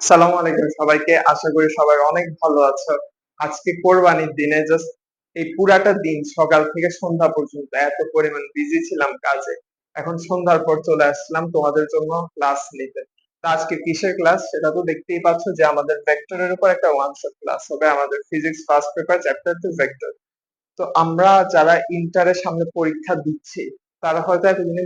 সালামু আলাইকুম সবাইকে। আশা করি সবাই অনেক ভালো আছো। আজকে কোরবানির দিনে জাস্ট এই পুরাটা দিন সকাল থেকে সন্ধ্যা পর্যন্ত এত পরিমাণ বিজি ছিলাম কাজে। এখন সন্ধ্যার পর চলে আসলাম তোমাদের জন্য ক্লাস নিতে। তো আজকে কিসের ক্লাস সেটা তো দেখতেই পাচ্ছ যে আমাদের ভেক্টরের উপর একটা ওয়ান শট ক্লাস হবে। আমাদের physics first paper chapter 2 vector. তো আমরা যারা ইন্টারের সামনে পরীক্ষা দিচ্ছি তারা হয়তো এতদিনে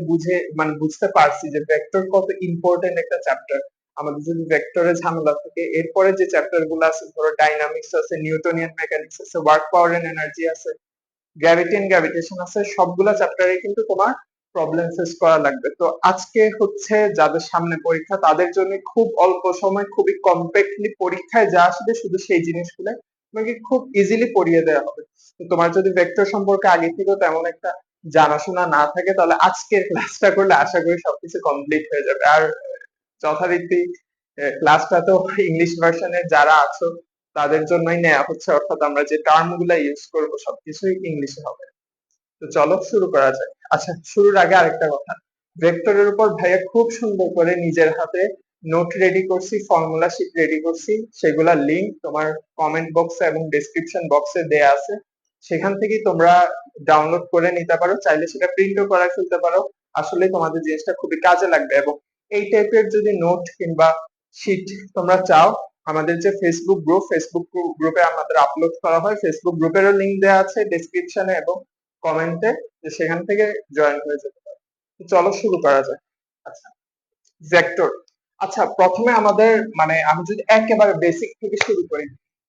বুঝতে পারছি যে ভেক্টর কত ইম্পর্টেন্ট একটা চ্যাপ্টার। আমাদের যদি ভেক্টরের ঝামেলা থাকে এরপরে যে চ্যাপ্টার গুলো আছে, ধরো ডাইনামিক্স আছে, নিউটনিয়ান মেকানিক্স আছে, ওয়ার্ক পাওয়ার এন্ড এনার্জি আছে, গ্র্যাভিটি এন্ড গ্র্যাভিটেশন আছে, সবগুলা চ্যাপ্টারে কিন্তু তোমার প্রবলেম ফেস করা লাগবে। তো আজকে হচ্ছে যাদের সামনে পরীক্ষা তাদের জন্য খুব অল্প সময় খুবই কম্প্যাক্টলি পরীক্ষায় যা আসবে শুধু সেই জিনিসগুলো তোমাকে খুব ইজিলি পড়িয়ে দেওয়া হবে। তো তোমার যদি ভেক্টর সম্পর্কে আগে থেকেও তেমন একটা জানাশোনা না থাকে তাহলে আজকের ক্লাসটা করলে আশা করি সবকিছু কমপ্লিট হয়ে যাবে। আর যথারীতি ক্লাসটা তো ইংলিশ ভার্সনের যারা আছো তাদের জন্যই নেওয়া হচ্ছে, অর্থাৎ আমরা যে টার্ম গুলা ইউজ করবো সবকিছুই ইংলিশে হবে। তো চলো শুরু করা যাক। আচ্ছা, শুরুর আগে আরেকটা কথা, ভেক্টরের উপর ভাইয়া খুব সুন্দর করে নিজের হাতে নোট রেডি করছি, ফর্মুলা শিট রেডি করছি, সেগুলা লিংক তোমার কমেন্ট বক্সে এবং ডেসক্রিপশন বক্সে দেয়া আছে। সেখান থেকে তোমরা ডাউনলোড করে নিতে পারো, চাইলে সেটা প্রিন্টও করা ফেলতে পারো। আসলে তোমাদের জিনিসটা খুবই কাজে লাগবে। এবং এই টাইপের যদি নোট কিংবা শিট তোমরা চাও, আমাদের যে ফেসবুক গ্রুপে আমাদের আপলোড করা হয়, ফেসবুক গ্রুপেরও লিংক দেওয়া আছে ডেসক্রিপশনে এবং কমেন্টে, যে সেখান থেকে জয়েন হয়ে যেতে পারো। তো চলো শুরু করা যাক। আচ্ছা, ভেক্টর। আচ্ছা, প্রথমে আমাদের আমি যদি একেবারে বেসিক থেকে শুরু করি,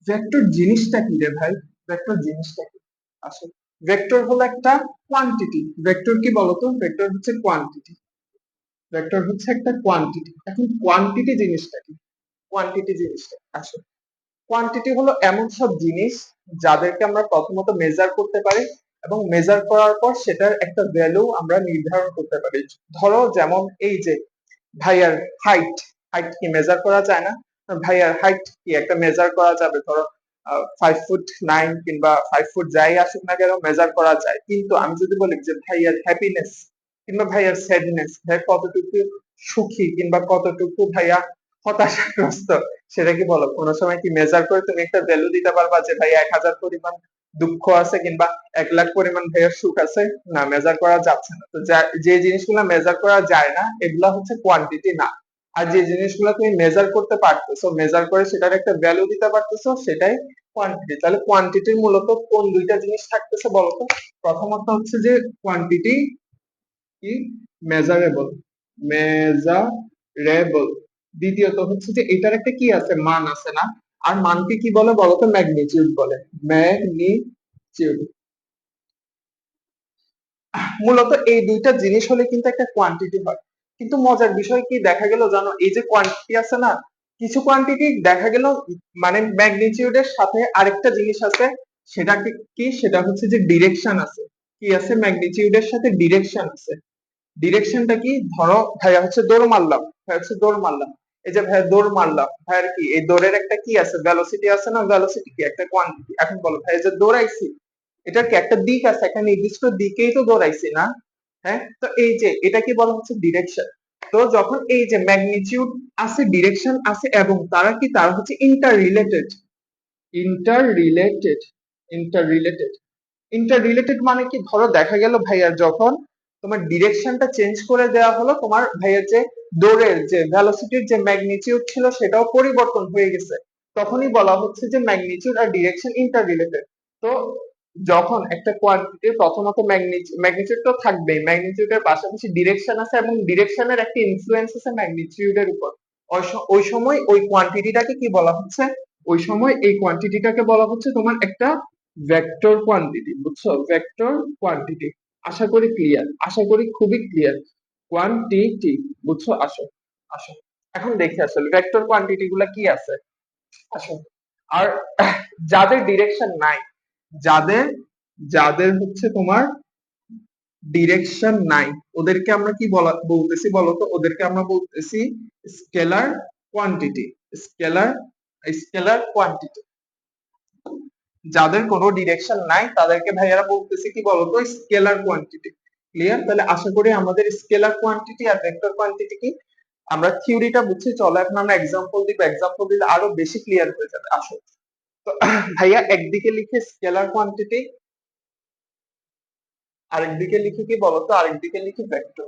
ভেক্টর জিনিসটা কি রে ভাই? ভেক্টর জিনিসটা কি? আসলে ভেক্টর হলো একটা কোয়ান্টিটি। ভেক্টর কি বলতো? ভেক্টর হচ্ছে কোয়ান্টিটি। ভেক্টর হচ্ছে একটা কোয়ান্টিটি। এখন কোয়ান্টিটি জিনিসটা কি? কোয়ান্টিটি জিনিসটা আসলে কোয়ান্টিটি হলো এমন সব জিনিস যাদেরকে আমরা প্রথমত মেজার করতে পারি এবং মেজার করার পর সেটার একটা ভ্যালু আমরা নির্ধারণ করতে পারি। ধরো যেমন এই যে ভাইয়ার হাইট, হাইট কি মেজার করা যায় না? ভাইয়ার হাইট কি একটা মেজার করা যাবে? ধরো 5'9" কিংবা 5 ফুট যাই আসুক না কেন মেজার করা যায়। কিন্তু আমি যদি বলি যে ভাইয়ার হ্যাপিনেস কিংবা ভাইয়ার স্যাডনেস, ভাই কতটুকু সুখী কিংবা কতটুকু ভাইয়া হতাশাগ্রস্ত, সেটা কি বলো কোনো সময় কি মেজার করে তুমি একটা ভ্যালু দিতে পারবা যে ভাই 1,000 পরিমাণ দুঃখ আছে কিংবা 1 লাখ পরিমাণ ভাইয়ের সুখ আছে? না, মেজার করা যাচ্ছে না। তো যে জিনিসগুলো মেজার করা যায় না এগুলা হচ্ছে কোয়ান্টিটি না। আর যে জিনিসগুলো তুমি মেজার করতে পারতেছো, মেজার করে সেটার একটা ভ্যালু দিতে পারতেছো, সেটাই কোয়ান্টিটি। তাহলে কোয়ান্টিটির মূলত কোন দুইটা জিনিস থাকতেছে বলতো? প্রথমত হচ্ছে যে কোয়ান্টিটি কি মেজারেবল, মেজারেবল। দ্বিতীয়ত হচ্ছে যে এটার একটা কি আছে, মান আছে না? আর মানকে কি বলে বলতো? ম্যাগনিটিউড বলে, ম্যাগনিটিউড। মূলত এই দুইটা জিনিস হলে কিন্তু একটা কোয়ান্টিটি হয়। কিন্তু মজার বিষয় কি দেখা গেল জানো, এই যে কোয়ান্টিটি আছে না, কিছু কোয়ান্টিটি দেখা গেল ম্যাগনিটিউডের সাথে আরেকটা জিনিস আছে, সেটা কি সেটা হচ্ছে যে ডিরেকশন আছে। কি আছে? ম্যাগনিটিউডের সাথে ডিরেকশন আছে। ডিরেকশনটা কি? ধরো ভাইয়া হচ্ছে দৌড় মারলাম, ভাইয়া হচ্ছে দৌড় মারলাম, এই যে ভাইয়া দৌড় মারলাম, ভাইয়ার কি এই দৌড়ের একটা কি আছে, ভেলোসিটি আছে না? ভেলোসিটি কি একটা কোয়ান্টিটি। এখন বলো ভাইয়া যে দৌড়াইছি, এটার কি একটা দিক আছে? একটা নির্দিষ্ট দিকেই তো দৌড়াইছি না? হ্যাঁ, তো এই যে এটা কি বলা হচ্ছে ডিরেকশন। তো যখন এই যে ম্যাগনিটিউড আছে, ডিরেকশন আছে এবং তারা হচ্ছে inter related. Inter related, inter related, inter related মানে কি? ধরো দেখা গেল ভাইয়ার যখন তোমার ডিরেকশনটা চেঞ্জ করে দেওয়া হলো, তোমার ভাইয়ার যে দৌড়ের যে ভেলোসিটির যে ম্যাগনিটিউড ছিল সেটাও পরিবর্তন হয়ে গেছে, তখনই বলা হচ্ছে যে ম্যাগনিটিউড আর ডিরেকশন ইন্টার রিলেটেড। তো যখন একটা কোয়ান্টিটির প্রথমত ম্যাগনিটিউড তো থাকবেই, ম্যাগনিটিউডের পাশাপাশি ডিরেকশন আছে এবং ডিরেকশনের একটা ইনফ্লুয়েন্স আছে ম্যাগনিটিউডের উপর, ওই সময় ওই কোয়ান্টিটিটাকে কি বলা হচ্ছে? ওই সময় এই কোয়ান্টিটিটাকে বলা হচ্ছে তোমার একটা ভেক্টর কোয়ান্টিটি। বুঝছো? Vector quantity. আশা করি ক্লিয়ার, আশা করি খুবই ক্লিয়ার। কোয়ান্টিটি, বুঝছো? আসো, আসো, এখন দেখি আসলে ভেক্টর কোয়ান্টিটি গুলা কি আছে। আসো। আর যাদের ডিরেকশন নাই, যাদের যাদের হচ্ছে তোমার ডিরেকশন নাই, ওদেরকে আমরা কি বলতেছি বলতো? ওদেরকে আমরা বলতেছি scalar quantity. Scalar scalar quantity. যাদের কোনো ডিরেকশন নাই তাদেরকে ভাইয়ারা বলতেছি কি বলতো? Scalar quantity. ক্লিয়ার? তাহলে আশা করি আমাদের স্কেলার কোয়ান্টিটি আর ভেক্টর কোয়ান্টিটি কি আমরা থিওরিটা বুঝছি, চলো এখন আমরা এক্সাম্পল দিব, এক্সাম্পল দিলে আরো বেশি ক্লিয়ার হয়ে যাবে। আসো তো ভাইয়া, একদিকে লিখে স্কেলার কোয়ান্টিটি, আরেকদিকে লিখে কি বলতো, আরেকদিকে লিখে ভেক্টর।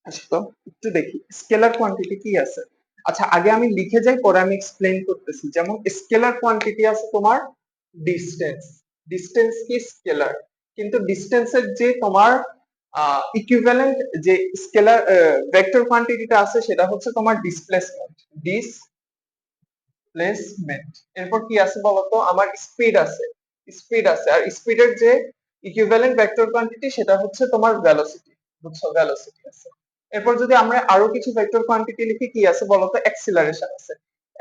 আচ্ছা তো একটু দেখি স্কেলার কোয়ান্টিটি কি আছে। আচ্ছা আগে আমি লিখে যাই, পরে আমি এক্সপ্লেইন করতেছি। যেমন স্কেলার কোয়ান্টিটি আছে তোমার ডিস্টেন্স, ডিস্টেন্স কি স্কেলার, কিন্তু ডিস্টেন্সের যে তোমার ইকুইভ্যালেন্ট যে স্কেলার ভেক্টর কোয়ান্টিটিটা আছে সেটা হচ্ছে তোমার ডিসপ্লেসমেন্ট, ডিসপ্লেসমেন্ট। এরপর কি আছে বলতো, আমার স্পিড আছে, স্পিড আছে, আর স্পিডের যে ইকুইভ্যালেন্ট ভেক্টর কোয়ান্টিটি সেটা হচ্ছে তোমার ভেলোসিটি, বুঝছো, ভেলোসিটি আছে। এরপর যদি আমরা আরো কিছু ভেক্টর কোয়ান্টিটি লিখি, কি আছে বলতো, অ্যাক্সিলারেশন আছে,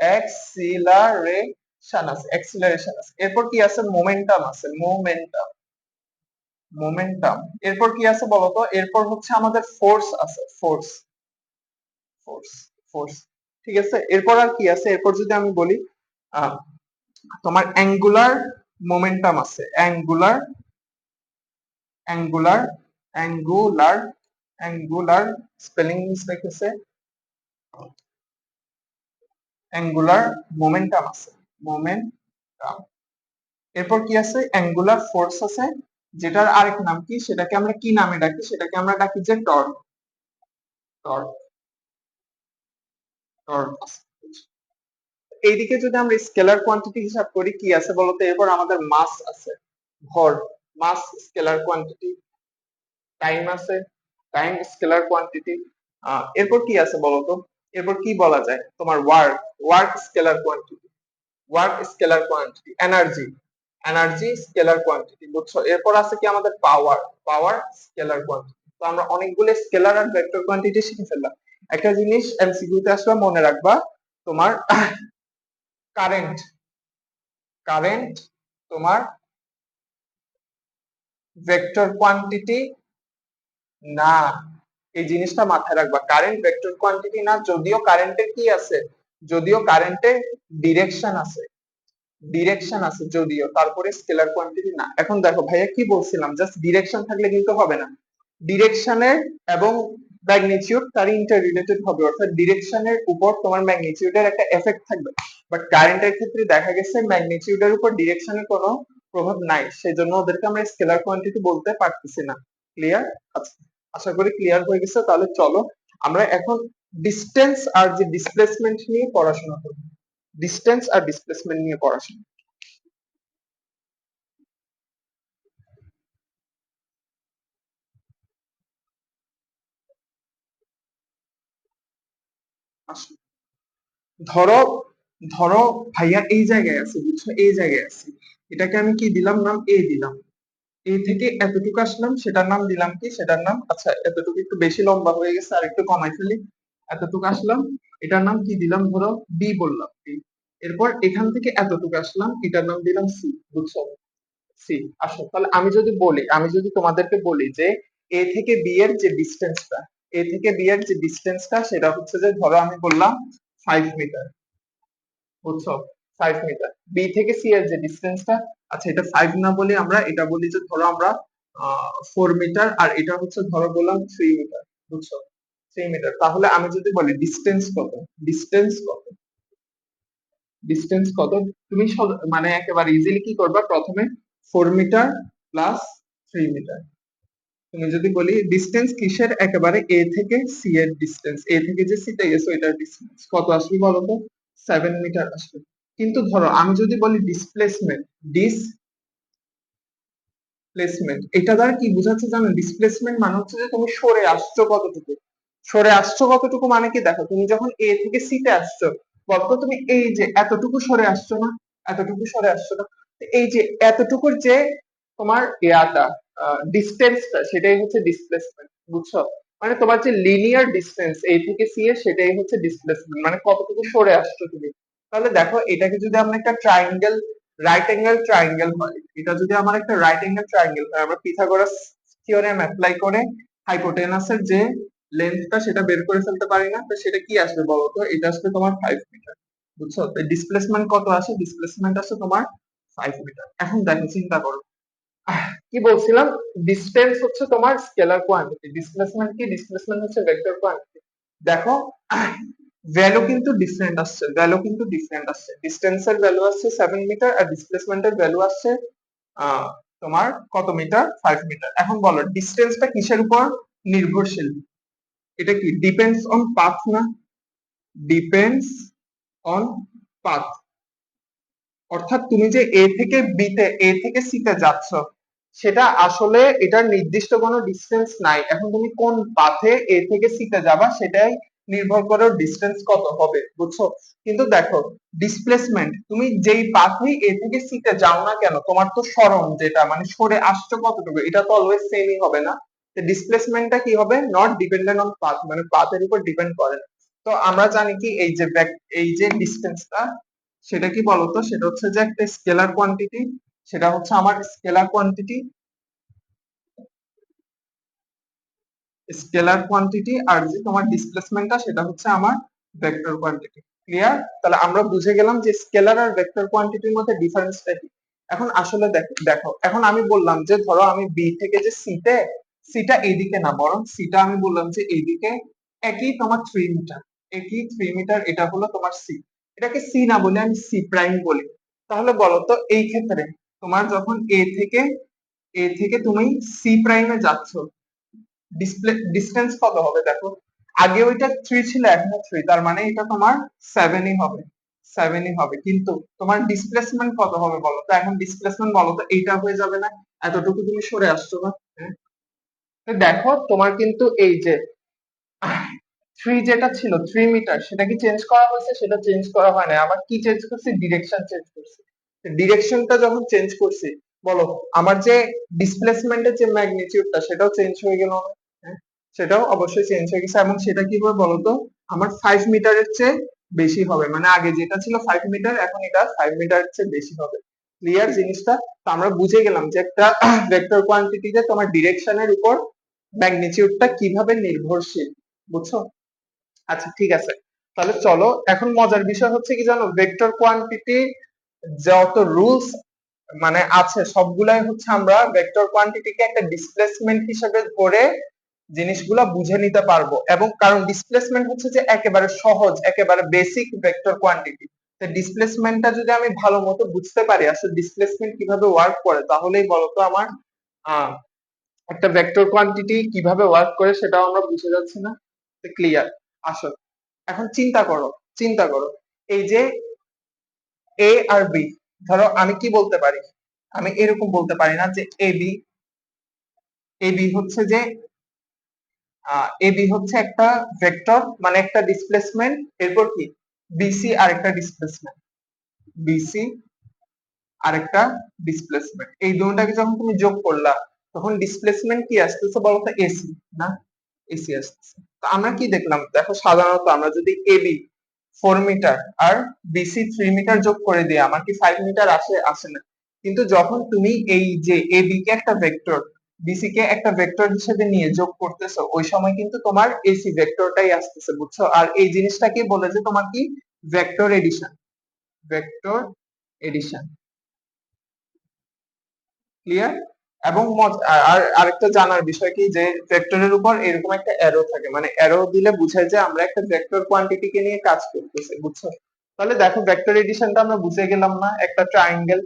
অ্যাক্সিলারেশন আছে, অ্যাক্সিলারেশন আছে। এরপর কি আছে, মোমেন্টাম আছে, মোমেন্টাম, মোমেন্টাম। এরপর কি আছে বলতো, এরপর হচ্ছে আমাদের ফোর্স আছে, ফোর্স, ফোর্স, ফোর্স। ঠিক আছে, এরপর আর কি আছে, এরপর যদি আমি বলি আহ, তোমার অ্যাঙ্গুলার মোমেন্টাম আছে, angular, angular, angular, angular, spelling mistake আছে, অ্যাঙ্গুলার মোমেন্টাম আছে, মোমেন্টাম। এরপর কি আছে, অ্যাঙ্গুলার ফোর্স আছে, যেটার আরেক নাম কি, সেটাকে আমরা কি নামে ডাকি, সেটাকে আমরা ডাকি যে টর্ক, টর্ক, টর্ক। এইদিকে যদি আমরা স্কেলার কোয়ান্টিটি হিসাব করি, কি আছে বলতো, এরপর আমাদের মাস আছে, ভর, মাস স্কেলার কোয়ান্টিটি, টাইম আছে, টাইম স্কেলার কোয়ান্টিটি। এরপর কি আছে বলতো, এরপর কি বলা যায়, তোমার work, work scalar quantity, work scalar quantity, energy, energy scalar quantity, বুঝছো। এরপর আছে কি আমাদের পাওয়ার, পাওয়ার স্কেলার কোয়ান্টিটি। তো আমরা অনেকগুলো স্কেলার আর ভেক্টর কোয়ান্টিটি শিখে ফেললাম। একটা জিনিস এমসিকিউ তে আসলে মনে রাখবা, তোমার কারেন্ট, কারেন্ট তোমার ভেক্টর কোয়ান্টিটি না, এই জিনিসটা মাথায় রাখবা, কারেন্ট ভেক্টর কোয়ান্টিটি না। যদিও কারেন্টের কি আছে, যদিও কারেন্টের ডিরেকশন আছে, ডিরেকশন আছে যদিও, তারপরে স্কেলার কোয়ান্টিটি না। এখন দেখো ভাইয়া কি বলছিলাম, জাস্ট ডিরেকশন থাকলে কিন্তু হবে না, ডিরেকশনের এবং ম্যাগনিটিউড তার ইন্টার রিলেটেড হবে, অর্থাৎ ডিরেকশনের উপর তোমার ম্যাগনিটিউডের একটা এফেক্ট থাকবে। বাট কারেন্টের ক্ষেত্রে দেখা গেছে ম্যাগনিটিউডের উপর ডিরেকশনের কোনো প্রভাব নাই, সেজন্য ওদেরকে আমরা স্কেলার কোয়ান্টিটি বলতে পারতেছি না। ক্লিয়ার? আচ্ছা, আশা করি ক্লিয়ার হয়ে গেছে। তাহলে চলো আমরা এখন ডিস্টেন্স আর যে ডিসপ্লেসমেন্ট নিয়ে পড়াশোনা করব, ডিস্টেন্স আর ডিসপ্লেসমেন্ট নিয়ে পড়াশোনা। আসো, ধরো, ধরো ভাইয়া এই জায়গায় আছে, বুঝছো, এই জায়গায় আছে, এটাকে আমি কি দিলাম, নাম এ দিলাম। এ থেকে এতটুকু আসলাম, সেটার নাম দিলাম কি, সেটার নাম, আচ্ছা এতটুকু একটু বেশি লম্বা হয়ে গেছে, আর একটু কমাই ফেলি। এতটুকু আসলাম, এটার নাম কি দিলাম, ধরো বি বললাম, বি। এরপর এখান থেকে এতটুকু আসলাম, এটার নাম দিলাম সি, বুঝছো, সি। আসো তাহলে আমি যদি বলি, আমি যদি তোমাদেরকে বলি যে এ থেকে বি এর যে ডিস্টেন্সটা, এ থেকে বি এর যে ডিস্টেন্সটা সেটা হচ্ছে যে, ধরো আমি বললাম 5 মিটার, বুঝছো, 5 মিটার। বি থেকে সি এর যে ডিস্টেন্সটা, আচ্ছা এটা 5 না বলে আমরা এটা বলি যে, ধরো আমরা 4 মিটার, আর এটা হচ্ছে ধরো বললাম 3 মিটার, বুঝছো, 3 মিটার। তাহলে আমি যদি বলি ডিস্টেন্স কত, ডিস্টেন্স কত, ডিস্টেন্স কত, তুমি মানে একেবারে ইজিলি কি করবা, প্রথমে 4 মিটার প্লাস 3 মিটার। তুমি যদি বলি ডিস্টেন্স কিসের, একেবারে এ থেকে সি এর ডিস্টেন্স, এ থেকে যে সি তে গেছো এটার ডিস্টেন্স কত আসবে বলো তো, 7 মিটার আসবে। কিন্তু ধরো আমি যদি বলি ডিসপ্লেসমেন্ট, ডিসপ্লেসমেন্ট, এটা দ্বারা কি বোঝাচ্ছে জানো, ডিসপ্লেসমেন্ট মানে হচ্ছে যে তুমি সরে আসছো কতটুকু, সরে আসছো কতটুকু মানে কি, দেখো তুমি যখন এ থেকে সি তে আসছো, বলতো তুমি এই যে এতটুকু সরে আসছো না, এতটুকু সরে আসছো না, তো এই যে এতটুকুর যে তোমার ইয়াটা, ডিস্টেন্সটা, সেটাই হচ্ছে ডিসপ্লেসমেন্ট, বুঝছো। মানে তোমার যে লিনিয়ার ডিস্টেন্স এ থেকে সি এর, সেটাই হচ্ছে ডিসপ্লেসমেন্ট, মানে কতটুকু সরে আসছো তুমি। তাহলে দেখো এটাকে যদি আমরা একটা ট্রায়াঙ্গেল, রাইট অ্যাঙ্গেল ট্রায়াঙ্গেল হয়, এটা যদি আমার একটা রাইট অ্যাঙ্গেল ট্রায়াঙ্গেল হয়, আমরা পিথাগোরাস থিওরেম অ্যাপ্লাই করে হাইপোটেনাসের যে লেন্থটা সেটা বের করে ফেলতে পারি না, তো সেটা কি আসবে বলতো, এটা আসবে তোমার 5 মিটার, বুঝছো। তো ডিসপ্লেসমেন্ট কত আসে, ডিসপ্লেসমেন্ট আসে তোমার 5 মিটার। এখন দেখো চিন্তা করো, কি বলছিলাম, ডিস্টেন্স হচ্ছে তোমার স্কেলার কোয়ান্টিটি, ডিসপ্লেসমেন্ট কি, ডিসপ্লেসমেন্ট হচ্ছে ভেক্টর কোয়ান্টিটি। দেখো ভ্যালু কিন্তু ডিফারেন্ট আসছে, ভ্যালু কিন্তু ডিফারেন্ট আসছে, ডিস্টেন্সের ভ্যালু আসছে 7 মিটার আর ডিসপ্লেসমেন্টের ভ্যালু আসছে আহ, তোমার কত মিটার, 5 মিটার। এখন বলো ডিস্টেন্সটা কিসের উপর নির্ভরশীল? এটা কি ডিপেন্ডস অন পাথ না? ডিপেন্ডস অন পাথ, অর্থাৎ তুমি যে এ থেকে সি তে যাচ্ছ, সেটা আসলে এটার নির্দিষ্ট কোনো ডিস্টেন্স নাই। এখন তুমি কোন পাথে এ থেকে সি তে যাবা সেটাই নির্ভর করে ডিস্টেন্স কত হবে, বুঝছো? কিন্তু দেখো ডিসপ্লেসমেন্ট, তুমি যেই পাথে এ থেকে সি তে যাও না কেন, তোমার তো সরণ যেটা মানে সরে আসছো কতটুকু, এটা তো অলওয়েজ সেমই হবে না। ডিসপ্লেসমেন্টটা কি হবে, নট ডিপেন্ডেন্ট অন পাথ, মানে পাথের উপর ডিপেন্ড করে না। তো আমরা জানি কি এই যে ডিস্টেন্সটা, সেটা কি বলতো, সেটা হচ্ছে যে একটা স্কেলার কোয়ান্টিটি, সেটা হচ্ছে আমার স্কেলার কোয়ান্টিটি, স্কেলার কোয়ান্টিটি, আর যে তোমার ডিসপ্লেসমেন্টটা সেটা হচ্ছে আমার ভেক্টর কোয়ান্টিটি। ক্লিয়ার? তাহলে আমরা বুঝে গেলাম যে স্কেলার আর ভেক্টর কোয়ান্টিটির মধ্যে ডিফারেন্সটা কি। এখন আসলে দেখো দেখো এখন আমি বললাম যে ধরো আমি বি থেকে যে সিতে, সিটা এদিকে না, বরং সিটা আমি বললাম যে এইদিকে, একই তোমার 3 মিটার, একই 3 মিটার, এটা হলো তোমার সি। এটাকে সি না বলে আমি সি প্রাইম বলি। তাহলে বলো তো এই ক্ষেত্রে তোমার যখন এ থেকে তুমি সি প্রাইমে যাচ্ছ, ডিস্টেন্স কত হবে দেখো। আগে ওইটা 3 ছিল, এখনো 3, তার মানে এটা তোমার 7ই হবে, 7ই হবে। কিন্তু তোমার ডিসপ্লেসমেন্ট কত হবে বলো তো, এখন ডিসপ্লেসমেন্ট বলো তো, এইটা হয়ে যাবে না? এতটুকু তুমি সরে আসছো না? হ্যাঁ? তো দেখো তোমার কিন্তু এই যে 3 যেটা ছিল 3 মিটার, সেটা কি চেঞ্জ করা হয়েছে? সেটা চেঞ্জ করা হয় না। আবার কি চেঞ্জ করছি, ডিরেকশন চেঞ্জ করছি। ডিরেকশনটা যখন চেঞ্জ করছি, বলো আমার যে ডিসপ্লেসমেন্টের যে ম্যাগনিটিউডটা সেটাও চেঞ্জ হয়ে গেল না? হ্যাঁ, সেটাও অবশ্যই চেঞ্জ হয়ে গেছে, এবং সেটা কি হবে বলতো, আমার 5 মিটারের চেয়ে বেশি হবে। মানে আগে যেটা ছিল 5 মিটার, এখন এটা 5 মিটারের চেয়ে বেশি হবে। ক্লিয়ার জিনিসটা? তো আমরা বুঝে গেলাম যে একটা ভেক্টর কোয়ান্টিটিতে তোমার ডিরেকশনের উপর ম্যাগনিটিউডটা কিভাবে নির্ভরশীল, বুঝছো? আচ্ছা ঠিক আছে, তাহলে চলো এখন মজার বিষয় হচ্ছে কি জানো, ভেক্টর কোয়ান্টিটি যত রুলস মানে আছে সবগুলাই হচ্ছে আমরা ভেক্টর কোয়ান্টিটিকে একটা ডিসপ্লেসমেন্ট হিসেবে ধরে জিনিসগুলা বুঝে নিতে পারবো। এবং কারণ ডিসপ্লেসমেন্ট হচ্ছে যে একেবারে সহজ, একেবারে বেসিক ভেক্টর কোয়ান্টিটি। তো ডিসপ্লেসমেন্টটা যদি আমি ভালো মতো বুঝতে পারি, আসলে ডিসপ্লেসমেন্ট কিভাবে ওয়ার্ক করে, তাহলেই বলতো আমার আহ একটা ভেক্টর কোয়ান্টিটি কিভাবে ওয়ার্ক করে সেটাও আমরা বুঝে যাচ্ছি না? ক্লিয়ার? আসলে এখন চিন্তা করো, চিন্তা করো, এই যে এ আর বি, ধরো আমি কি বলতে পারি, আমি এরকম বলতে পারি না যে এ বি হচ্ছে যে এ বি হচ্ছে একটা ভেক্টর, মানে একটা ডিসপ্লেসমেন্ট, এরপর কি বিসি আরেকটা ডিসপ্লেসমেন্ট, বিসি আরেকটা ডিসপ্লেসমেন্ট, এই দুটোটাকে যখন তুমি যোগ করলা, তখন ডিসপ্লেসমেন্ট কি আসতেছে বলতো, এসি না? এসি আসতেছে। তো আমরা কি দেখলাম দেখো, সাধারণত আমরা যদি এবি 4 মিটার আর বিসি 3 মিটার যোগ করে দিই, আমার কি 5 মিটার আসে? আসে না। কিন্তু যখন তুমি এই যে এবি কে একটা ভেক্টর, বিসি কে একটা ভেক্টর হিসেবে নিয়ে যোগ করতেছো, ওই সময় কিন্তু তোমার এসি ভেক্টরটাই আসতেছে, বুঝছো? আর এই জিনিসটাকে বলে যে তোমার কি, vector addition, vector addition. Clear? এবং আর আরেকটা জানার বিষয় কি, যে ভেক্টরের উপর এরকম একটা অ্যারো থাকে, মানে অ্যারো দিলে বোঝায় যে আমরা একটা ভেক্টর কোয়ান্টিটি কে নিয়ে কাজ করতেছি, বুঝছো? তাহলে দেখো ভেক্টর এডিশনটা আমরা বুঝে গেলাম না, একটা ট্রায়াঙ্গেল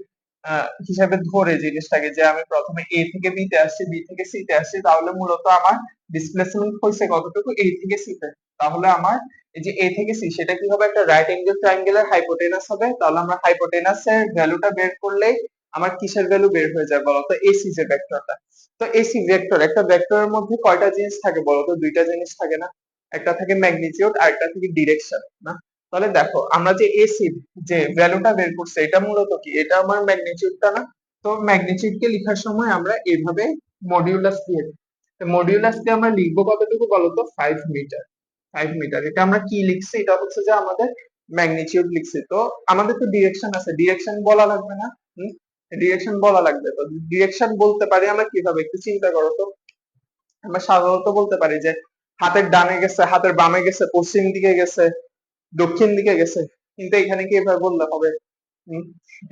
হিসাবে ধরে জিনিসটাকে, যে আমি প্রথমে এ থেকে বি তে আসছি, বি থেকে সি তে আসছি, তাহলে মূলত আমার ডিসপ্লেসমেন্ট হয়েছে কতটুকু, এ থেকে সি তে। তাহলে আমার এই যে এ থেকে সি, সেটা কি হবে, একটা রাইট অ্যাঙ্গেল ট্রায়াঙ্গেলের হাইপোটেনাস হবে। তাহলে আমরা হাইপোটেনাসের ভ্যালুটা বের করলেই আমার কিসের ভ্যালু বের হয়ে যায় বলতো, এসি যে ভেক্টরটা। তো এসি ভেক্টর, একটা ভেক্টরের মধ্যে কয়টা জিনিস থাকে বলতো, দুইটা জিনিস থাকে না? একটা থাকে ম্যাগনিটিউড আর একটা থাকে ডিরেকশন না? তাহলে দেখো আমরা যে এসি যে ভ্যালুটা বের করছে, এটা মূলত কি, এটা আমার ম্যাগনিটিউডটা না? তো ম্যাগনিটিউড কে লেখার সময় আমরা এইভাবে মডিউলাস দিয়ে দিই। তো মডিউলাস কে আমরা লিখবো কতটুকু বলতো, 5 মিটার। 5 মিটার, এটা আমরা কি লিখছি, এটা হচ্ছে যে আমাদের ম্যাগনিটিউড লিখছি। তো আমাদের তো ডিরেকশন আছে, ডিরেকশন বলা লাগবে না? ডিরেকশন বলা লাগবে। তো ডিরেকশন বলতে পারি আমরা কিভাবে, একটু চিন্তা করো তো। আমরা সাধারণত বলতে পারি যে হাতের ডানে গেছে, হাতের বামে গেছে, পশ্চিম দিকে গেছে, দক্ষিণ দিকে গেছে। কিন্তু এখানে কি এভাবে বললে হবে? হুম,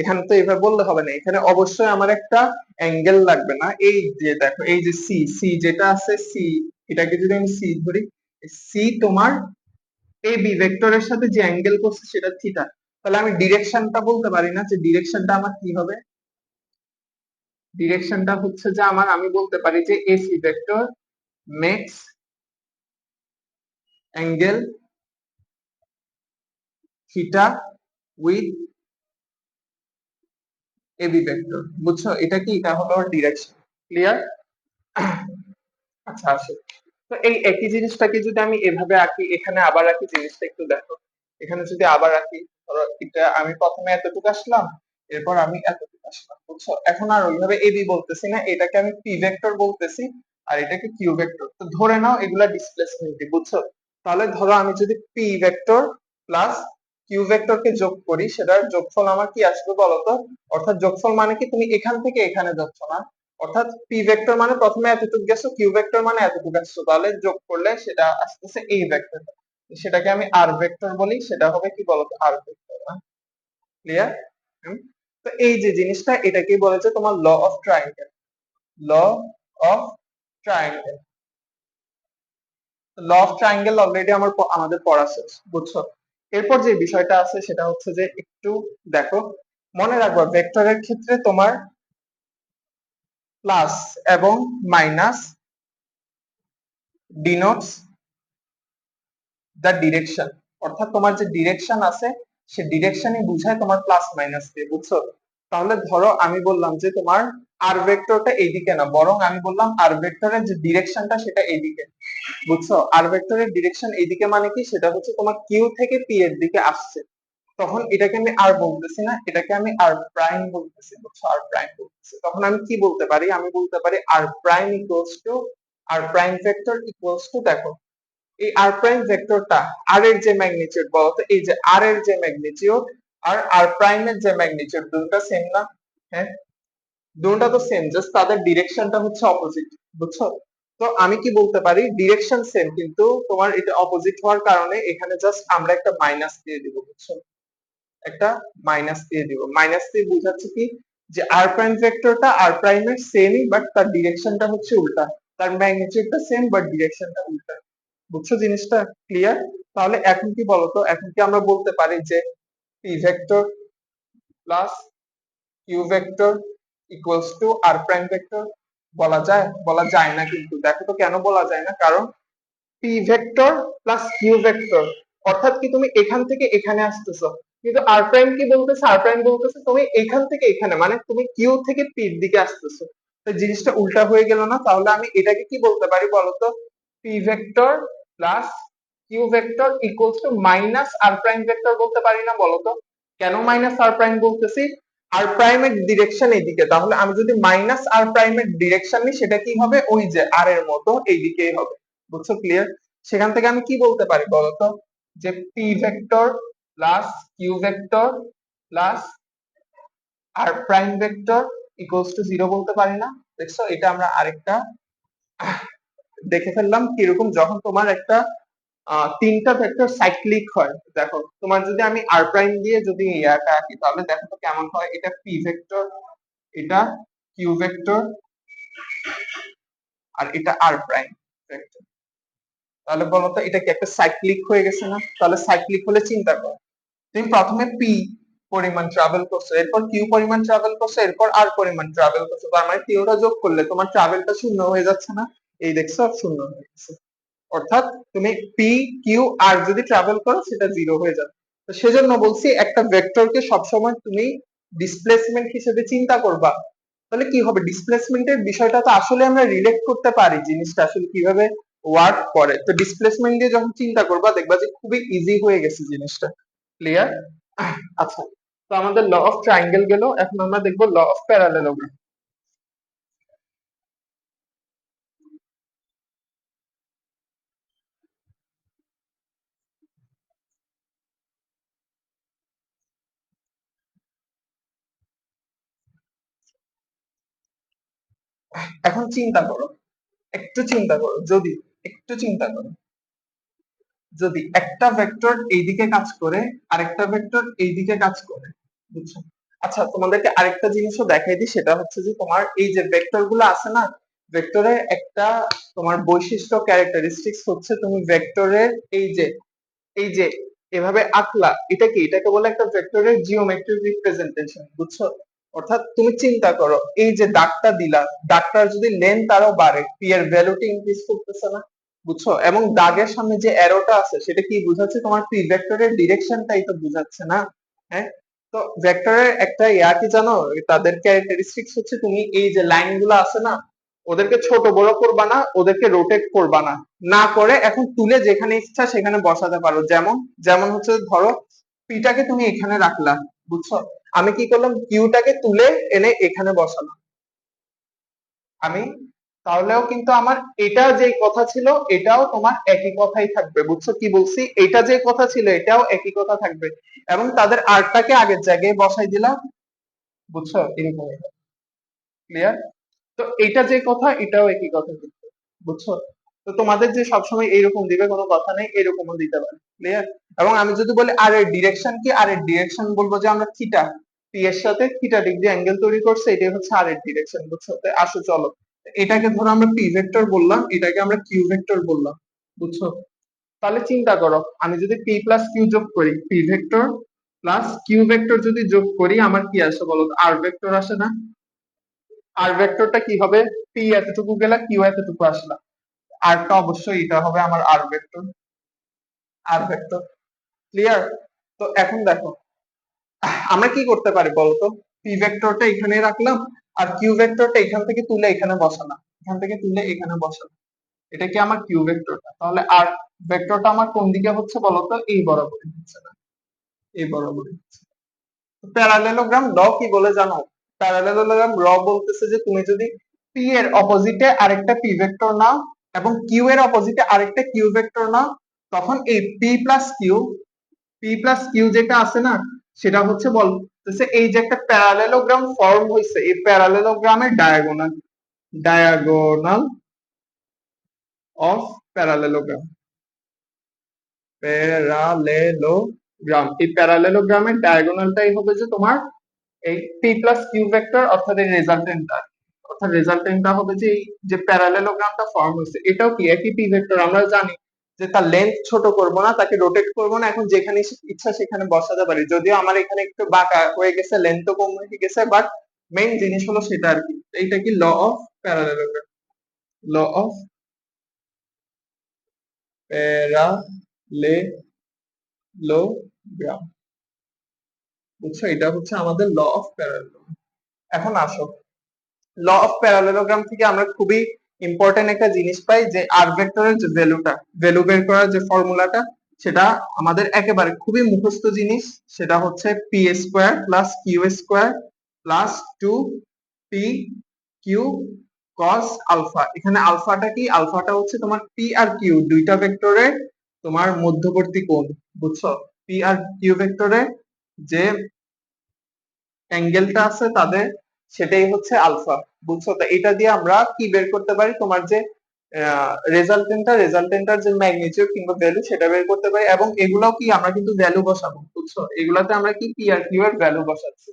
এখানে তো এভাবে বললে হবে না, এখানে অবশ্যই আমার একটা অ্যাঙ্গেল লাগবে না। এই যে দেখো, এই যে সি, সি যেটা আছে সি, এটাকে যদি আমি সি ধরি, সি তোমার এই বি ভেক্টরের সাথে যে অ্যাঙ্গেল করছে সেটা থিটা। তাহলে আমি ডিরেকশনটা বলতে পারি না যে ডিরেকশনটা আমার কি হবে? ডিরেকশনটা হচ্ছে যে আমার, আমি বলতে পারি যে AC vector makes angle theta with AB vector. বুঝছো এটা কি? এটা হলো ডিরেকশন। ক্লিয়ার? আচ্ছা আসো, তো এই একই জিনিসটাকে যদি আমি এভাবে আঁকি, এখানে আবার আঁকি, জিনিসটা একটু দেখো। এখানে যদি আবার আঁকি, ধরো এটা আমি প্রথমে এতটুকু আসলাম, এরপর আমি এতটুকু আসলাম, বুঝছো? এখন আর ওইভাবে এবি বলতেছি না, এটাকে আমি পি ভেক্টর বলতেছি, আর এটাকে কিউ ভেক্টর। তো ধরে নাও এগুলা ডিসপ্লেসমেন্ট, বুঝছো? তাহলে ধরো আমি যদি P vector plus Q vector কে যোগ করি, সেটার যোগফল আমার কি আসবে বলতো? অর্থাৎ যোগফল মানে কি, তুমি এখান থেকে এখানে যাচ্ছ না, অর্থাৎ পি ভেক্টর মানে প্রথমে এতটুকু গেছো, কিউ ভেক্টর মানে এতটুকু আসছো, তাহলে যোগ করলে সেটা আসতেছে এই ভেক্টর। সেটাকে আমি আর ভেক্টর বলি, সেটা হবে কি বলতো? R vector. ক্লিয়ার? তো এই যে জিনিসটা, এটাকেই বলেছে তোমার law of triangle. Law of triangle. Law of triangle already আমাদের পড়া শেষ, বুঝছো? এরপর যে বিষয়টা আছে সেটা হচ্ছে যে একটু দেখো, মনে রাখবা ভেক্টরের ক্ষেত্রে তোমার প্লাস এবং মাইনাস ডিনোটস দ্য ডিরেকশন। অর্থাৎ তোমার যে ডিরেকশন আছে, সে ডিরেকশনই বুঝায় তোমার প্লাস মাইনাস দিয়ে, বুঝছো? তাহলে ধরো আমি বললাম যে তোমার আর ভেক্টরটা এইদিকে না, বরং আমি বললাম আর ভেক্টরের যে ডিরেকশনটা সেটা এইদিকে, বুঝছো? আর ভেক্টরের ডিরেকশন এইদিকে মানে কি, সেটা হচ্ছে তোমার কিউ থেকে পি এর দিকে আসছে। তখন এটাকে আমি আর বলতেছি না, এটাকে আমি আর প্রাইম বলতেছি, বুঝছো? আর প্রাইম বলতেছি। তখন আমি কি বলতে পারি? আমি বলতে পারি R prime equals to, R prime vector equals to, দেখো এই আর প্রাইম ভেক্টরটা, আর এর যে ম্যাগনিটিউড বলতো, এই যে আর এর যে ম্যাগনিটিউড আর আর প্রাইম এর যে ম্যাগনিটিউড, দুটোটা সেম না? হ্যাঁ, দুটোটা তো সেম, জাস্ট তাদের ডিরেকশনটা হচ্ছে অপোজিট, বুঝছো? তো আমি কি বলতে পারি, ডিরেকশন সেম কিন্তু তোমার এটা অপোজিট হওয়ার কারণে এখানে জাস্ট আমরা একটা মাইনাস দিয়ে দিব, বুঝছো? একটা মাইনাস দিয়ে দিব। মাইনাস দিয়ে বোঝাচ্ছে কি, যে আর প্রাইম ভেক্টরটা আর প্রাইমের সেমই, বাট তার ডিরেকশনটা হচ্ছে উল্টা। তার ম্যাগনিটিউডটা সেম বাট ডিরেকশনটা উল্টা। বুঝছো জিনিসটা? ক্লিয়ার? তাহলে এখন কি বলতো, এখন কি আমরা বলতে পারি যে P vector plus Q vector equals to R prime vector? বলা যায়? বলা যায় না কিন্তু। দেখো তো কেন বলা যায় না, কারণ P vector plus Q vector, অর্থাৎ কি তুমি এখান থেকে এখানে আসতেছো, কিন্তু আর প্রাইম কি বলতেছে? আর প্রাইম বলতেছে তুমি এখান থেকে এখানে, মানে তুমি কিউ থেকে পির দিকে আসতেছো। তো জিনিসটা উল্টা হয়ে গেল না? তাহলে আমি এটাকে কি বলতে পারি বলতো? P vector plus Q vector equals to minus R prime vector বলতে পারি না বলতো? কেন মাইনাস আর প্রাইম বলতেছি? আর প্রাইমের ডিরেকশন এইদিকে, তাহলে আমি যদি মাইনাস আর প্রাইমের ডিরেকশন নিই, সেটা কি হবে? ওই যে আর এর মতো এইদিকেই হবে। বুঝছো? ক্লিয়ার? সেখান থেকে আমি কি বলতে পারি বলতো? যে P vector plus Q vector plus R prime vector equals to zero বলতে পারি না? দেখছো, এটা আমরা আরেকটা দেখে ফেললাম কিরকম, যখন তোমার একটা তিনটা ভেক্টর সাইক্লিক হয়। দেখো তোমার যদি আমি আর প্রাইম দিয়ে যদি ইয়াটা আঁকি, তাহলে দেখো তো কেমন হয়। এটা পি ভেক্টর, এটা কিউ ভেক্টর, আর এটা আর প্রাইম ভেক্টর। তাহলে বলো তো এটা কি একটা সাইক্লিক হয়ে গেছে না? তাহলে সাইক্লিক হলে চিন্তা করো, তুমি প্রথমে পি পরিমাণ ট্রাভেল করছো, এরপর কিউ পরিমাণ ট্রাভেল করছো, এরপর আর পরিমাণ ট্রাভেল করছো, তার মানে কিউটা যোগ করলে তোমার ট্রাভেলটা শূন্য হয়ে যাচ্ছে না? এই দেখছো, শূন্য হয়ে গেছে। অর্থাৎ তুমি পি কিউ আর যদি ট্রাভেল করো, সেটা জিরো হয়ে যাবে। তো সেজন্য বলছি, একটা ভেক্টরকে সবসময় তুমি ডিসপ্লেসমেন্ট হিসেবে চিন্তা করবা। তাহলে কি হবে, ডিসপ্লেসমেন্টের বিষয়টা তো আসলে আমরা রিলেট করতে পারি, জিনিসটা আসলে কিভাবে ওয়ার্ক করে। তো ডিসপ্লেসমেন্ট দিয়ে যখন চিন্তা করবা, দেখবা যে খুবই ইজি হয়ে গেছে জিনিসটা। ক্লিয়ার? আচ্ছা, তো আমাদের ল অফ ট্রায়াঙ্গেল গেল, এখন আমরা দেখবো ল অফ প্যারালেলোগ্রাম। এখন চিন্তা করো, একটু চিন্তা করো, যদি একটু চিন্তা করো, যদি একটা ভেক্টর এইদিকে কাজ করে আর একটা ভেক্টর এইদিকে কাজ করে, বুঝছো? আচ্ছা, তোমাদেরকে আরেকটা জিনিসও দেখাই দিই, সেটা হচ্ছে যে তোমার এই যে ভেক্টর গুলো আছে না, ভেক্টরের একটা তোমার বৈশিষ্ট্য ক্যারেক্টারিস্টিক্স হচ্ছে তুমি ভেক্টরের এই যে এভাবে আঁকলা, এটা কি, এটাকে বলে একটা ভেক্টরের জিওমেট্রিক রিপ্রেজেন্টেশন, বুঝছো? অর্থাৎ তুমি চিন্তা করো, এই যে দাগটা দিলা, দাগটার যদি লেন্থ আরো বাড়ে, পি এর ভ্যালুটা ইনক্রিজ করতেছে না, বুঝছো? এবং দাগের সামনে যে অ্যারোটা আছে সেটা কি বুঝাচ্ছে, তোমার পি ভেক্টরের ডিরেকশনটাই তো বুঝাচ্ছে না? হ্যাঁ। তো ভেক্টরের একটা ইয়া কি জানো, তাদের ক্যারেক্টারিস্টিক্স হচ্ছে তুমি এই যে লাইন গুলো আছে না, ওদেরকে ছোট বড় করবা না, ওদেরকে রোটেট করবা না, না করে এখন তুলে যেখানে ইচ্ছা সেখানে বসাতে পারো। যেমন যেমন হচ্ছে ধরো পিটাকে তুমি এখানে রাখলা, বুঝছো? আমি কি করলাম, কিউটাকে তুলে এনে এখানে বসালাম আমি, তাহলেও কিন্তু আমার এটা যে কথা ছিল এটাও তোমার একই কথাই থাকবে, বুঝছো কি বলছি? এটা যে কথা ছিল এটাও একই কথা থাকবে, এবং তাদের আর্টটাকে আগের জায়গায় বসাই দিলাম, বুঝছো? এরকম। ক্লিয়ার? তো এটা যে কথা এটাও একই কথা কিন্তু, বুঝছো? তো তোমাদের যে সবসময় এইরকম দিবে কোনো কথা নেই, এরকমও দিতে পারে। ক্লিয়ার? এবং আমি যদি বলি আর এর ডিরেকশন কি, আর এর ডিরেকশন বলবো যে আমরা থিটা, পি এর সাথে থিটা ডিগ্রি অ্যাঙ্গেল তৈরি করছে, এটাই হচ্ছে আর এর ডিরেকশন, বুঝছো? তো আসো চলো, এটাকে ধরো আমরা পি ভেক্টর বললাম, এটাকে আমরা কিউ ভেক্টর বললাম, বুঝছো? তাহলে চিন্তা করো, আমি যদি পি প্লাস কিউ যোগ করি, P vector plus Q vector যদি যোগ করি, আমার কি আসে বলো তো? আর ভেক্টর আসে না? আর ভেক্টরটা কি হবে? পি এতটুকু গেলে কিউ এতটুকু আসলা, আরটা অবশ্যই এটা হবে আমার আর ভেক্টর, আর ভেক্টর। ক্লিয়ার? তো এখন দেখো আমরা কি করতে পারি বলতো, পি ভেক্টরটা এখানে রাখলাম, আর কিউ ভেক্টরটা এখান থেকে তুলে এখানে বসালাম, এখান থেকে তুলে এখানে বসালাম, এটা কি আমার কিউ ভেক্টরটা। তাহলে আর ভেক্টরটা আমার কোন দিকে হচ্ছে বলতো? এই বরাবরই হচ্ছে না, এই বরাবরই হচ্ছে। প্যারালেলোগ্রাম ল কি বলে জানো? প্যারালেলোগ্রাম ল বলতেছে যে তুমি যদি পি এর অপোজিটে আরেকটা পি ভেক্টর নাও এবং কিউ এর অপোজিটে আরেকটা কিউ ভেক্টর নাও, তখন এই পি প্লাস কিউ যেটা আছে না, সেটা হচ্ছে বলতেছে এই যে একটা প্যারালেলোগ্রাম ফর্ম হয়েছে, এই প্যারালেলোগ্রামের diagonal, diagonal of parallelogram, parallelogram, এই প্যারালেলোগ্রামের ডায়াগোনালটাই হবে যে তোমার এই পি প্লাস কিউ ভেক্টর, অর্থাৎ এই রেজাল্টেন্টটা, অর্থাৎ রেজাল্টেন্টটা হবে যে এই যে প্যারালেলোগ্রামটা ফর্ম হয়েছে, এটাও কি একই পি ভেক্টর। আমরা জানি যে তার লেন্থ ছোট করব না, তাকে রোটেট করব না, এখন যেখানে ইচ্ছা সেখানে বসাতে পারি, যদিও আমার এখানে একটু বাঁকা হয়ে গেছে, লেন্থও কম হয়ে গেছে, বাট মেইন জিনিস হলো সেটা আর কি। এইটা কি law of parallelogram, law of parallelogram, বুঝছো? এটা হচ্ছে আমাদের ল অফ প্যারালেলোগ্রাম। এখন আসো, ল অফ প্যারালেলোগ্রাম থেকে আমরা খুবই ইম্পর্টেন্ট একটা জিনিস পাই, যে আর ভেক্টরের যে ভ্যালু বের করার যে ফর্মুলাটা, সেটা আমাদের একেবারে খুবই মুখস্থ জিনিস। সেটা হচ্ছে P square plus Q square plus two P Q cos alpha. এখানে আলফাটা কি? আলফাটা হচ্ছে তোমার পি আর কিউ দুইটা ভেক্টরের তোমার মধ্যবর্তী কোণ, বুঝছো? পি আর কিউ ভেক্টরের যে অ্যাঙ্গেলটা আছে তাদের, সেটাই হচ্ছে আলফা, বুঝছো? তো এটা দিয়ে আমরা কি বের করতে পারি, তোমার যে রেজাল্টেন্টার যে ম্যাগনিটিউড কিংবা ভ্যালু সেটা বের করতে পারি, এবং এগুলাও কি আমরা কিন্তু ভ্যালু বসাবো, বুঝছো? এগুলাতে আমরা কি পি আর কিউ এর ভ্যালু বসাচ্ছি।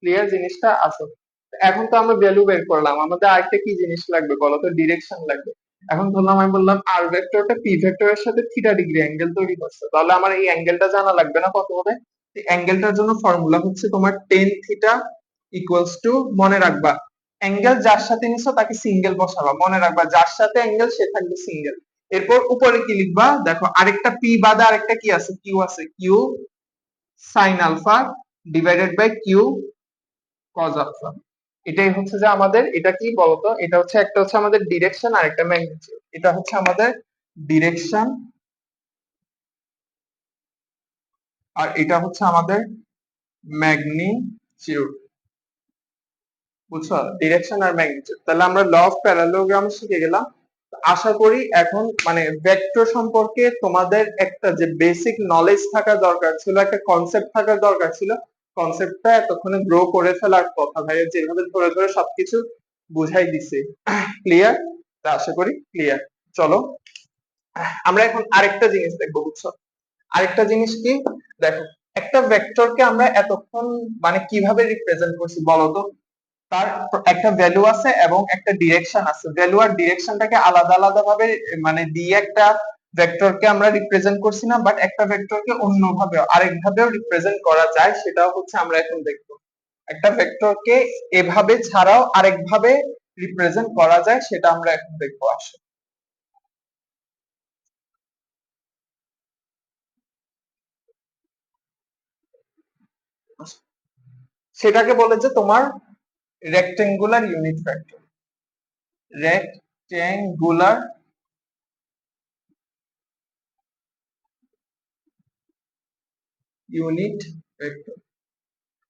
ক্লিয়ার জিনিসটা? আসো, এখন তো আমরা ভ্যালু বের করলাম, আমাদের আরেকটা কি জিনিস লাগবে বলো তো? ডিরেকশন লাগবে। এখন ধরলাম, আমি বললাম আর ভেক্টরটা পি ভেক্টরের সাথে থিটা ডিগ্রি অ্যাঙ্গেল তৈরি করছে, তাহলে আমার এই অ্যাঙ্গেলটা জানা লাগবে না? কত হবে? অ্যাঙ্গেলটার জন্য ফর্মুলা হচ্ছে তোমার টেন থিটা ইকুয়ালস টু, মনে রাখবা অ্যাঙ্গেল যার সাথে নিছো তাকে সিঙ্গেল বসাবা, মনে রাখবা যার সাথে অ্যাঙ্গেল সে থাকবে সিঙ্গেল। এরপর উপরে কি লিখবা দেখো, আরেকটা পি বাদে আরেকটা কি আছে? কিউ আছে, Q sine alpha divided by Q cos alpha. এটাই হচ্ছে যে আমাদের, এটা কি বলতো, এটা হচ্ছে একটা হচ্ছে আমাদের ডিরেকশন আর একটা ম্যাগনিটিউড, এটা হচ্ছে আমাদের ডিরেকশন আর এটা হচ্ছে আমাদের ম্যাগনিটিউড, বুঝছো? ডিরেকশন আর ম্যাগনিটিউড। তাহলে আমরা ল অফ প্যারালেলোগ্রাম শিখে গেলাম। আশা করি এখন মানে ভেক্টর সম্পর্কে তোমাদের একটা যে বেসিক নলেজ থাকা দরকার ছিল, একটা কনসেপ্ট থাকার দরকার ছিল, কনসেপ্টটা এতক্ষণে গ্রো করে ফেলার কথা। ভাইয়া যেভাবে ধরে ধরে সবকিছু বুঝাই দিছে, ক্লিয়ার? আশা করি ক্লিয়ার। চলো আমরা এখন আরেকটা জিনিস দেখবো, বুঝছো? আরেকটা জিনিস কি, দেখো একটা ভেক্টরকে আমরা এতক্ষণ মানে কিভাবে রিপ্রেজেন্ট করছি বলতো? তার একটা ভ্যালু আছে এবং একটা ডিরেকশন আছে, ভ্যালু আর ডিরেকশনটাকে আলাদা আলাদা ভাবে মানে দিয়ে একটা ভেক্টরকে আমরা রিপ্রেজেন্ট করছি না, বাট একটা ভেক্টরকে অন্যভাবে আরেক ভাবেও রিপ্রেজেন্ট করা যায়, সেটাও হচ্ছে আমরা এখন দেখবো। একটা ভেক্টরকে এভাবে ছাড়াও আরেক ভাবে রিপ্রেজেন্ট করা যায়, সেটা আমরা এখন দেখবো। আসো, সেটাকে বলে যে তোমার rectangular unit vector. Rectangular unit vector.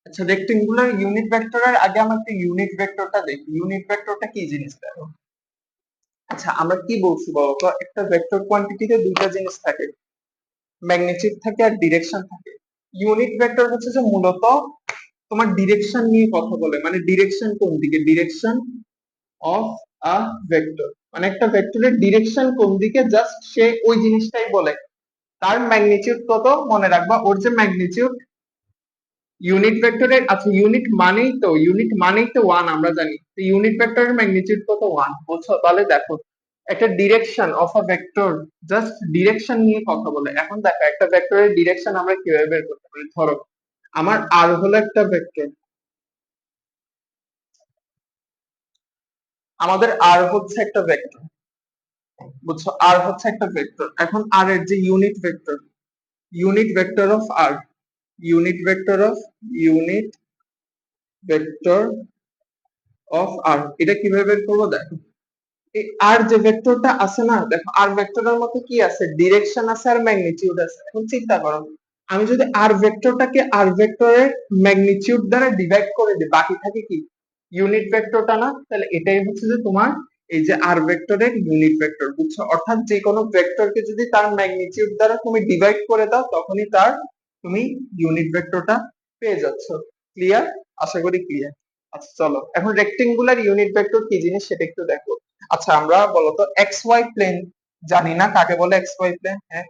আচ্ছা, রেক্টেঙ্গুলার ইউনিট ভেক্টরের আগে আমরা একটা ইউনিট ভেক্টরটা দেখি। ইউনিট ভেক্টরটা কি জিনিস দেখো। আচ্ছা, আমরা কি বলছি বলতো? একটা ভেক্টর কোয়ান্টিটিতে দুইটা জিনিস থাকে, ম্যাগনিটিউড থাকে আর ডিরেকশন থাকে। ইউনিট ভেক্টর হচ্ছে যে মূলত তোমার ডিরেকশন নিয়ে কথা বলে, মানে ডিরেকশন কোন দিকে, ডিরেকশন অফ আ ভেক্টর, মানে একটা ভেক্টরের ডিরেকশন কোন দিকে জাস্ট সে ওই জিনিসটাই বলে। তার ম্যাগনিটিউড কত মনে রাখবা, ওর যে ম্যাগনিটিউড ইউনিট ভেক্টরের, আচ্ছা ইউনিট মানেই তো ওয়ান, আমরা জানি ইউনিট ভেক্টরের ম্যাগনিটিউড কত, ওয়ান। বুঝছো? তাহলে দেখো একটা direction of a vector just direction নিয়ে কথা বলে। এখন দেখো একটা ভেক্টরের ডিরেকশন আমরা কিভাবে বের করতে পারি। ধরো আমার আর হলো একটা ভেক্টর, আমাদের আর হচ্ছে একটা ভেক্টর, বুঝছো? আর হচ্ছে একটা ভেক্টর। এখন আর এর যে unit vector of R, unit vector of unit vector of R, এটা কিভাবে বের করবো? দেখো এই আর যে ভেক্টরটা আছে না, দেখো আর ভেক্টরের মধ্যে কি আছে, ডিরেকশন আছে আর ম্যাগনিটিউড আছে। এখন চিন্তা করো, আমি যদি আর ভেক্টরটাকে আর ভেক্টরের ম্যাগনিটিউড দ্বারা ডিভাইড করে দিই, বাকি থাকে কি, ইউনিট ভেক্টরটা না? তাহলে এটাই হচ্ছে যে তোমার এই যে আর ভেক্টরের ইউনিট ভেক্টর। বুঝছো? অর্থাৎ যে কোনো ভেক্টরকে যদি তার ম্যাগনিটিউড দ্বারা তুমি ডিভাইড করে দাও, তখনই তার তুমি ইউনিট ভেক্টরটা পেয়ে যাচ্ছ। ক্লিয়ার? আশা করি ক্লিয়ার। আচ্ছা চলো এখন রেক্টেঙ্গুলার ইউনিট ভেক্টর কি জিনিস সেটা একটু দেখো। আচ্ছা, আমরা বলতো এক্স ওয়াই প্লেন জানি না কাকে বলে? এক্স ওয়াই প্লেন, হ্যাঁ।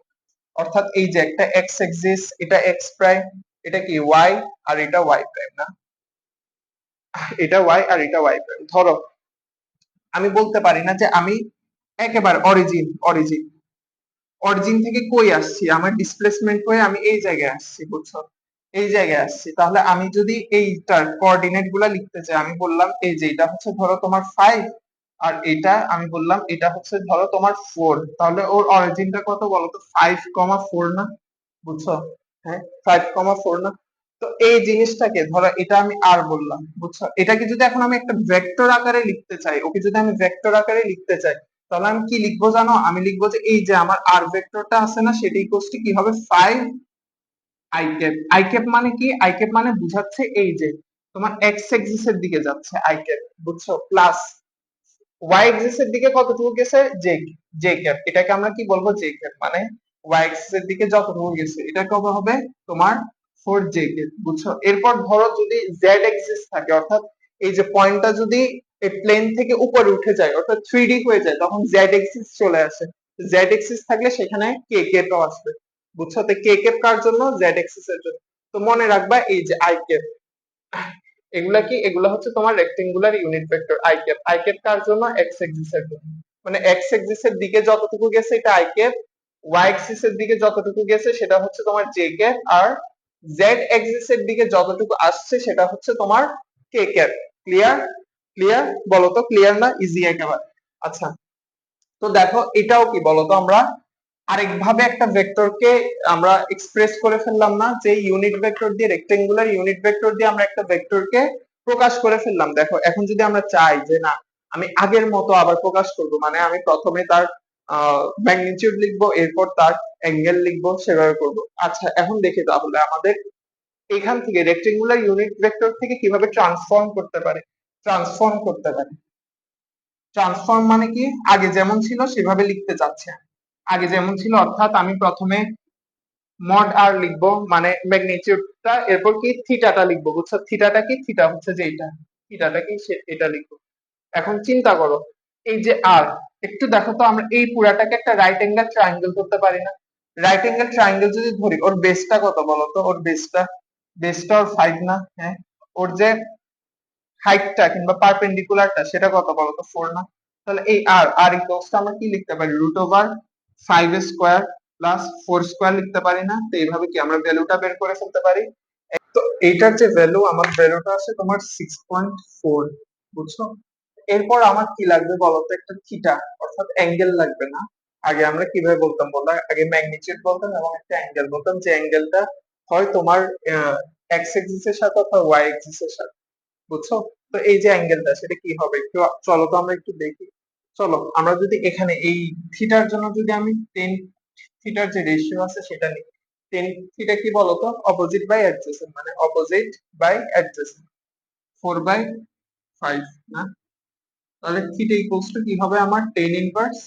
অর্থাৎ এই যে একটা এক্স এক্সিস, এটা এক্স প্রাইম, এটা কি ওয়াই, আর এটা ওয়াই প্রাইম না? এটা ওয়াই আর এটা ওয়াই প্রাইম। ধরো আমি বলতে পারি না যে আমি একেবারে অরিজিন অরিজিন থেকে কই আসছি, আমার ডিসপ্লেসমেন্ট হয়ে আমি এই জায়গায় আসছি। বুঝছো? এই জায়গায় আসছি। তাহলে আমি যদি এইটার কোঅর্ডিনেট গুলা লিখতে চাই, আমি বললাম এই যে এটা হচ্ছে ধরো তোমার 5, আর এটা আমি বললাম এটা হচ্ছে ধরো তোমার 4। তাহলে ওর অরিজিনটা কত বলতো? 5,4 না? বুঝছো? হ্যাঁ, 5,4 না? তো এই জিনিসটাকে ধরো এটা আমি আর বললাম। বুঝছো? এটাকে যদি এখন আমি একটা ভেক্টর আকারে লিখতে চাই, ওকে যদি আমি ভেক্টর আকারে লিখতে চাই, তাহলে আমি কি লিখবো জানো? আমি লিখবো যে এই যে আমার আর ভেক্টরটা আছে না, সেটা ইকুয়ালস টু কি হবে, 5 আই ক্যাপ। আই ক্যাপ মানে কি? আই ক্যাপ মানে বুঝাচ্ছে এই যে তোমার এক্স এক্সিস এর দিকে যাচ্ছে আই ক্যাপ। বুঝছো? প্লাস ওয়াই এক্সিস এর দিকে কতটুকু গেছে, জে জে ক্যাপ। এটাকে আমরা কি বলবো? J cap. মানে ওয়াই এক্সিস এর দিকে যতটুকু গেছে এটা কবে হবে তোমার 4 জে ক্যাপ। বুঝছো? এরপর ধরো যদি জেড এক্সিস থাকে, অর্থাৎ এই যে পয়েন্টটা যদি এই প্লেন থেকে উপরে উঠে যায়, অর্থাৎ 3D হয়ে যায়, তখন জেড এক্সিস চলে আসে। জেড এক্সিস থাকলে সেখানে কে ক্যাপও আসবে। বুঝছো? তো কে ক্যাপ কার জন্য? জেড এক্সিস এর জন্য। তো মনে রাখবা এই যে আই ক্যাপ, এগুলা কি, এগুলা হচ্ছে তোমার rectangular unit vector. I cap, I cap কার জন্য? এক্স এক্সিস এর জন্য। মানে এক্স এক্সিস এর দিকে যতটুকু গেছে এটা আই ক্যাপ, ওয়াই এক্সিস এর দিকে যতটুকু গেছে সেটা হচ্ছে তোমার জে ক্যাপ, আর জেড এক্সিস এর দিকে যতটুকু আসছে সেটা হচ্ছে তোমার কে ক্যাপ। ক্লিয়ার? ক্লিয়ার? বলো তো ক্লিয়ার না? ইজি একেবারে। আচ্ছা, তো দেখো এটাও কি বলতো, আমরা আরেকভাবে একটা ভেক্টরকে আমরা এক্সপ্রেস করে ফেললাম না, যে ইউনিট ভেক্টর দিয়ে, রেক্টেঙ্গুলার ইউনিট ভেক্টর দিয়ে আমরা একটা ভেক্টরকে প্রকাশ করে ফেললাম। দেখো এখন যদি আমরা চাই যে না, আমি আগের মতো আবার প্রকাশ করব, মানে আমি প্রথমে তার ম্যাগনিটিউড লিখবো, এরপর তার অ্যাঙ্গেল লিখবো, সেভাবে করব। আচ্ছা এখন দেখি তাহলে আমাদের এখান থেকে রেক্টেঙ্গুলার ইউনিট ভেক্টর থেকে কিভাবে ট্রান্সফর্ম করতে পারে। ট্রান্সফর্ম মানে কি, আগে যেমন ছিল সেভাবে লিখতে চাচ্ছে। আগে যেমন ছিল অর্থাৎ আমি প্রথমে মড আর লিখবো, মানে ম্যাগনিটিউডটা, এরপর কি থিটাটা লিখবো। বুঝছো? থিটাটা কি? থিটা হচ্ছে যে এটা, থিটাটা কি এটা লিখবো। এখন চিন্তা করো এই যে আর, একটু দেখো তো আমরা এই পুরাটাকে একটা রাইট অ্যাঙ্গেল ট্রায়াঙ্গেল করতে পারি না? রাইট অ্যাঙ্গেল ট্রায়াঙ্গেল যদি ধরি, ওর বেসটা কত বলতো? ওর বেসটা ওর 5 না? হ্যাঁ। ওর যে হাইটটা কিংবা পারপেন্ডিকুলারটা সেটা কত বলতো? 4 না? তাহলে এই আর ইকুয়ালস টু আমরা কি লিখতে পারি? √5 স্কয়ার প্লাস 4 স্কয়ার লিখতে পারি না? তো এইভাবে কি আমরা ভ্যালুটা বের করে ফেলতে পারি? তো এইটার যে ভ্যালু, আমার ভ্যালুটা আছে তোমার 6.4, বুঝছো? এরপর আমার কি লাগবে বলতো? একটা থিটা, অর্থাৎ অ্যাঙ্গেল লাগবে না? আগে আমরা কিভাবে বলতাম বলো? আগে ম্যাগনিটিউড বলতাম এবং একটা অ্যাঙ্গেল বলতাম, যে অ্যাঙ্গেলটা হয় তোমার এক্স এক্সিস এর সাথে অথবা ওয়াই এক্সিস এর সাথে, বুঝছো? তো এই যে অ্যাঙ্গেলটা, সেটা কি হবে একটু চলো তো আমরা একটু দেখি। চলো আমরা যদি এখানে এই থিটার জন্য যদি আমি টেন থিটার যে রেশিও আছে সেটা নিই। টেন থিটা কি বলতো? অপোজিট বাই অ্যাডজেসেন্ট, মানে অপোজিট বাই অ্যাডজেসেন্ট, 4/5 না? তাহলে থিটা ইকুয়ালস টু কি হবে আমার? টেন ইনভার্স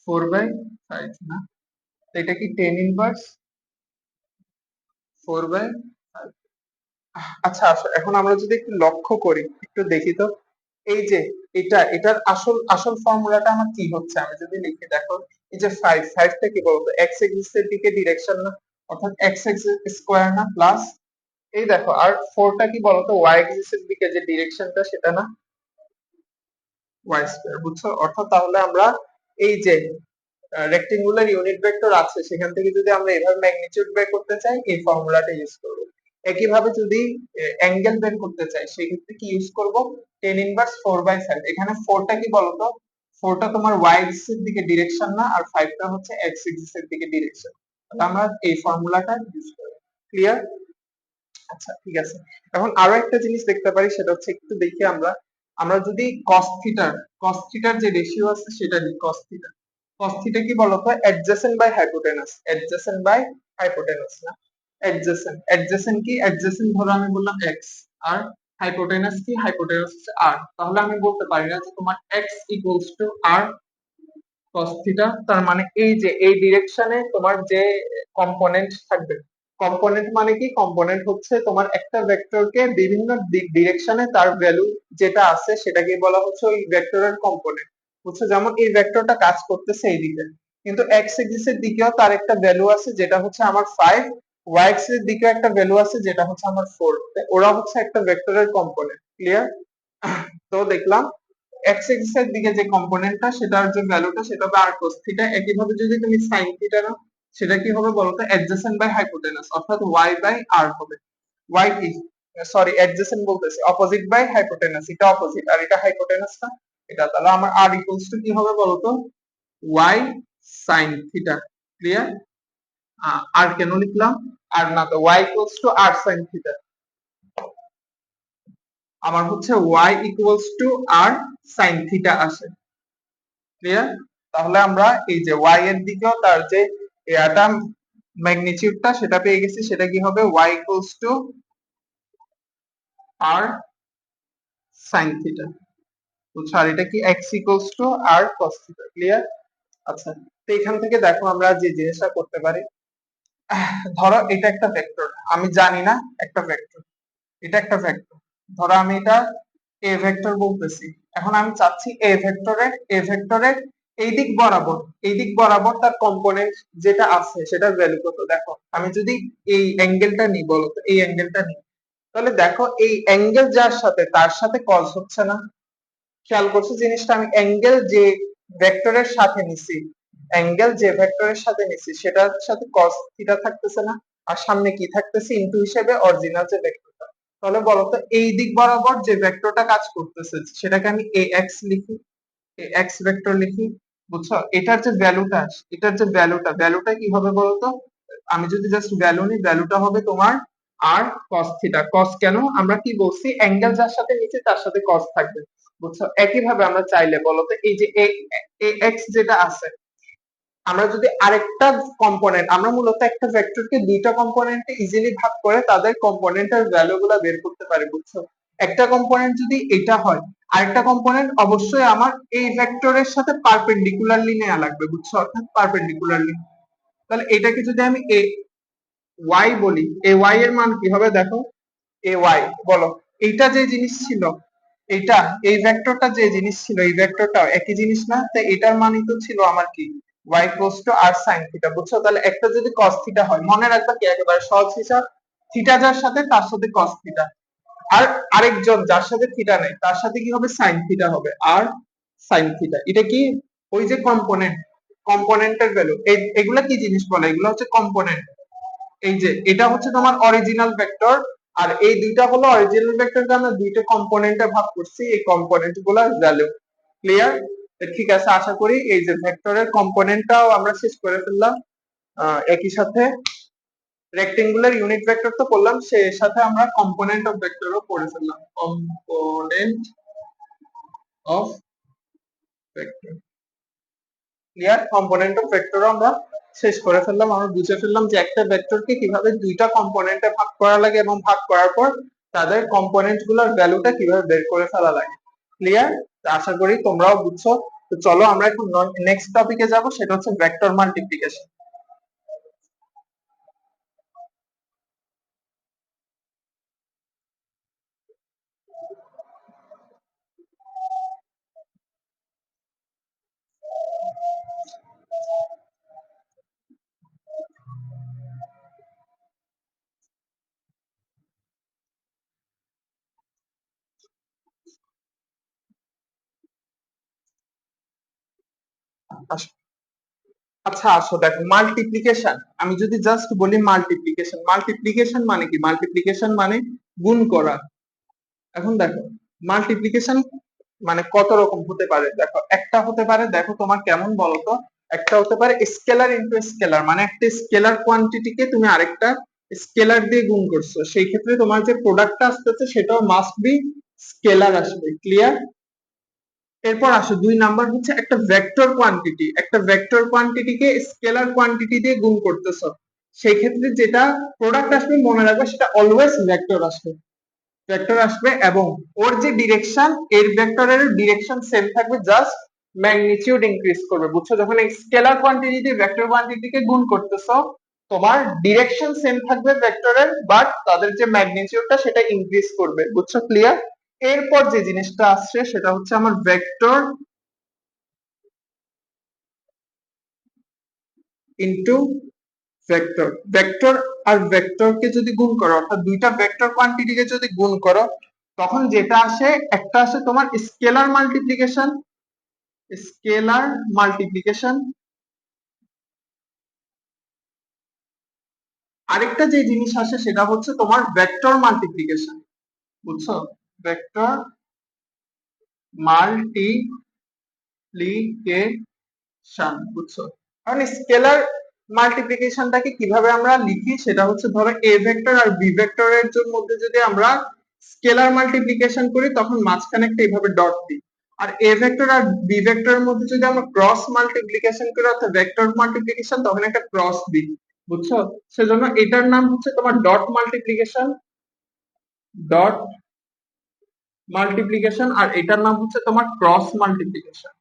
4/5 না? তো এটা কি টেন ইনভার্স 4/5? আচ্ছা এখন আমরা যদি একটু লক্ষ্য করি, একটু দেখি তো, এই যে এটার আসল আসল ফর্মুলাটা আমার কি হচ্ছে? আমি যদি লিখি, দেখো এই যে 5টা কি বলতো? এক্স এক্সিস এর দিকে ডিরেকশন না? অর্থাৎ এক্স এক্সিস স্কয়ার না? প্লাস এই দেখো, আর 4টা কি বলতো? ওয়াই এক্সিস এর দিকে যে ডিরেকশনটা সেটা না? ওয়াই স্কয়ার, বুঝছো? অর্থাৎ তাহলে আমরা এই যে রেক্টেঙ্গুলার ইউনিট ভেক্টর আছে, সেখান থেকে যদি আমরা এভাবে ম্যাগনিটিউড বের করতে চাই, এই ফর্মুলাটা ইউজ করব। একইভাবে যদি অ্যাঙ্গেল বের করতে চাই, সেক্ষেত্রে কি ইউজ করব? Ten inverse 4/5। এখানে 4টা কি বলতো? 4টা তোমার ওয়াই এক্সিস এর দিকে ডিরেকশন না, আর 5টা হচ্ছে এক্স এক্সিস এর দিকে ডিরেকশন। তাহলে আমরা এই ফর্মুলাটা ইউজ করব। ক্লিয়ার? আচ্ছা ঠিক আছে। এখন আরো একটা জিনিস দেখতে পারি, সেটা হচ্ছে একটু দেখি আমরা, আমরা যদি cos থিটার যে রেশিও আছে সেটা নিই। cos থিটা কি বলতো? Adjacent by hypotenuse, adjacent by hypotenuse না? অ্যাডজেসেন্ট কি? অ্যাডজেসেন্ট ধরো আমি বললাম এক্স, আর হাইপোটেনাস কি? হাইপোটেনাস হচ্ছে আর। তাহলে আমি বলতে পারি না যে তোমার x equals to r cos theta? তার মানে এই যে এই ডিরেকশনে তোমার যে কম্পোনেন্ট থাকবে, কম্পোনেন্ট মানে কি? কম্পোনেন্ট হচ্ছে তোমার একটা ভেক্টরকে বিভিন্ন ডিরেকশনে তার ভ্যালু যেটা আছে সেটাকে বলা হচ্ছে ওই ভেক্টরের কম্পোনেন্ট, বুঝছো? যেমন এই ভেক্টরটা কাজ করতেছে এই দিকে, কিন্তু এক্স এক্সিস এর দিকেও তার একটা ভ্যালু আছে যেটা হচ্ছে আমার 5, ওয়াই এক্সিস এর দিকেও একটা ভ্যালু আছে যেটা হচ্ছে আমার 4। ওরা হচ্ছে একটা ভেক্টরের কম্পোনেন্ট। ক্লিয়ার? তো দেখলাম এক্স এক্সিস এর দিকে যে কম্পোনেন্টটা, সেটার যে ভ্যালুটা সেটা হবে আর cos থিটা। একইভাবে যদি তুমি sin থিটা নাও, সেটা কি হবে বলতো? অ্যাডজেসেন্ট বাই হাইপোটেনাস, অর্থাৎ y বাই r হবে। y কি, সরি অ্যাডজেসেন্ট বলতেছি, অপোজিট বাই হাইপোটেনাস, এটা অপোজিট আর এটা হাইপোটেনাস না? এটা তাহলে আমার r ইকুয়ালস টু কি হবে বলতো? y sin theta. ক্লিয়ার? আর কেন লিখলাম? আর না তো, y equals to r sin theta. আমার হচ্ছে y equals to r sin theta আসে। ক্লিয়ার? তাহলে আমরা এই যে y এর দিকেও তার যে এটা ম্যাগনিটিউডটা সেটা পেয়ে গেছি, সেটা কি হবে? y equals to r sin theta. বুঝছো? আর এটা কি? x equals to r cos theta. Clear? আচ্ছা, তো এখান থেকে দেখো আমরা যে জিনিসটা করতে পারি, ধরো এটা একটা ভেক্টর, আমি জানি না একটা ভেক্টর, এটা একটা ভেক্টর, ধরো আমি এটা এ ভেক্টর বলতেছি। এখন আমি চাচ্ছি এ ভেক্টরের এই দিক বরাবর তার কম্পোনেন্ট যেটা আছে সেটার ভ্যালু কত? দেখো আমি যদি এই অ্যাঙ্গেলটা নিই, বলো তো এই অ্যাঙ্গেলটা নিই, তাহলে দেখো এই অ্যাঙ্গেল যার সাথে তার সাথে কজ হচ্ছে না? খেয়াল করছো জিনিসটা? আমি অ্যাঙ্গেল যে ভেক্টরের সাথে নিছি, সেটার সাথে cos থিটা থাকতেছে না? আর সামনে কি থাকতেছে? ইনটু হিসেবে অরিজিনাল যে ভেক্টরটা। তাহলে বলতো এই দিক বরাবর যে ভেক্টরটা কাজ করতেছে সেটাকে আমি ax লিখি, ax ভেক্টর লিখি। বুঝছো? এটার যে ভ্যালুটা কি হবে বলতো? আমি যদি জাস্ট ভ্যালু নিই, ভ্যালুটা হবে তোমার আর cos থিটা। cos কেন? আমরা কি বলছি? অ্যাঙ্গেল যার সাথে নিচে তার সাথে cos থাকবে। বুঝছো? একইভাবে আমরা চাইলে বলতো এই যে ax যেটা আছে, আমরা যদি আরেকটা কম্পোনেন্ট, আমরা মূলত একটা ভেক্টরকে দুইটা কম্পোনেন্টে ইজিলি ভাগ করে তাদের কম্পোনেন্টের ভ্যালু গুলা বের করতে পারি। বুঝছো? একটা কম্পোনেন্ট যদি এটা হয়, আরেকটা কম্পোনেন্ট অবশ্যই আমার এই ভেক্টরের সাথে পারপেন্ডিকুলারলি নেওয়া লাগবে। বুঝছো? অর্থাৎ পারপেন্ডিকুলারলি। তাহলে এটাকে যদি আমি এ ওয়াই বলি, এ ওয়াই এর মান কি হবে দেখো? এ ওয়াই, বলো, এইটা যে জিনিস ছিল, এইটা এই ভেক্টরটা যে জিনিস ছিল, এই ভেক্টরটাও একই জিনিস না? তাই এটার মানই তো ছিল আমার কি? y equals to r sin theta, বুঝছো? তাহলে একটা যদি cos থিটা হয়, মনে রাখবা কি একেবারে সহজ হিসাব, থিটা যার সাথে তার সাথে cos থিটা, আর আরেকজন যার সাথে থিটা নেই তার সাথে কি হবে, sin থিটা হবে, আর sin থিটা এটা কি ওই যে কম্পোনেন্টের ভ্যালু। এগুলা কি জিনিস বলে, এগুলো হচ্ছে কম্পোনেন্ট। এই যে এটা হচ্ছে তোমার অরিজিনাল ভেক্টর, আর এই দুইটা হলো অরিজিনাল ভেক্টরকে আমরা দুইটা কম্পোনেন্টে ভাগ করছি, এই কম্পোনেন্ট গুলার ভ্যালু। ক্লিয়ার? ঠিক আছে, আশা করি এই যে ভেক্টরের কম্পোনেন্টটাও আমরা শেষ করে ফেললাম। একই সাথে রেক্টেঙ্গুলার ইউনিট ভেক্টর তো করলাম, সেই সাথে আমরা কম্পোনেন্ট অফ ভেক্টরও করে ফেললাম, component of vector. Clear? Component of ভেক্টরও আমরা শেষ করে ফেললাম, আমরা বুঝে ফেললাম যে একটা ভেক্টরকে কিভাবে দুইটা কম্পোনেন্টে ভাগ করা লাগে এবং ভাগ করার পর তাদের কম্পোনেন্ট গুলোর ভ্যালুটা কিভাবে বের করে ফেলা লাগে। ক্লিয়ার? আশা করি তোমরাও বুঝছো। তো চলো আমরা এখন নেক্সট টপিকে যাব, সেটা হচ্ছে ভেক্টর মাল্টিপ্লিকেশন। আচ্ছা আসো দেখো, মাল্টিপ্লিকেশন, আমি যদি জাস্ট বলি মাল্টিপ্লিকেশন, মাল্টিপ্লিকেশন মানে কি? মাল্টিপ্লিকেশন মানে গুণ করা। এখন দেখো মাল্টিপ্লিকেশন মানে কত রকম হতে পারে, দেখো একটা হতে পারে, দেখো তোমার কেমন বলতো, একটা হতে পারে স্কেলার ইনটু স্কেলার, মানে একটা স্কেলার কোয়ান্টিটিকে তুমি আরেকটা স্কেলার দিয়ে গুণ করছো, সেই ক্ষেত্রে তোমার যে প্রোডাক্টটা আসতেছে সেটাও মাস্ট বি স্কেলার আসবে। ক্লিয়ার? এরপর আসো 2 নাম্বার হচ্ছে একটা ভেক্টর কোয়ান্টিটি, একটা ভেক্টর কোয়ান্টিটিকে স্কেলার কোয়ান্টিটি দিয়ে গুণ করতেছো, সেই ক্ষেত্রে যেটা প্রোডাক্ট আসবে মনে রাখবে সেটা অলওয়েজ ভেক্টর আসবে, ভেক্টর আসবে, এবং ওর যে ডিরেকশন, এর ভেক্টরের ডিরেকশন সেম থাকবে, জাস্ট ম্যাগনিটিউড ইনক্রিজ করবে। বুঝছো? যখন স্কেলার কোয়ান্টিটি দিয়ে ভেক্টর কোয়ান্টিটিকে গুণ করতেছো, তোমার ডিরেকশন সেম থাকবে ভেক্টরের, বাট তাদের যে ম্যাগনিটিউডটা সেটা ইনক্রিজ করবে। বুঝছো? ক্লিয়ার? এরপর যে জিনিসটা আসছে সেটা হচ্ছে আমার ভেক্টর ইনটু ভেক্টর। ভেক্টর আর ভেক্টরকে যদি গুণ করো, অর্থাৎ দুইটা ভেক্টর কোয়ান্টিটিকে যদি গুণ করো, তখন যেটা আসে, একটা আসে তোমার স্কেলার মাল্টিপ্লিকেশন, স্কেলার মাল্টিপ্লিকেশন, আরেকটা যে জিনিস আসে সেটা হচ্ছে তোমার ভেক্টর মাল্টিপ্লিকেশন। বুঝছো? Vector multiplication. বুঝছো? কারণ স্কেলার মাল্টিপ্লিকেশনটাকে কিভাবে আমরা লিখি সেটা হচ্ছে, ধরো এ ভেক্টর আর বি ভেক্টরের মধ্যে যদি আমরা স্কেলার মাল্টিপ্লিকেশন করি তখন মাঝখানে একটা এইভাবে ডট দিই, আর এ ভেক্টর আর বি ভেক্টরের মধ্যে যদি আমরা ক্রস মাল্টিপ্লিকেশন করি অর্থাৎ ভেক্টর মাল্টিপ্লিকেশন, তখন একটা ক্রস দিই। বুঝছো? সেজন্য এটার নাম হচ্ছে তোমার ডট মাল্টিপ্লিকেশন, ডট মাল্টিপ্লিকেশন, আর এটার নাম হচ্ছে তোমার ক্রস মাল্টিপ্লিকেশন।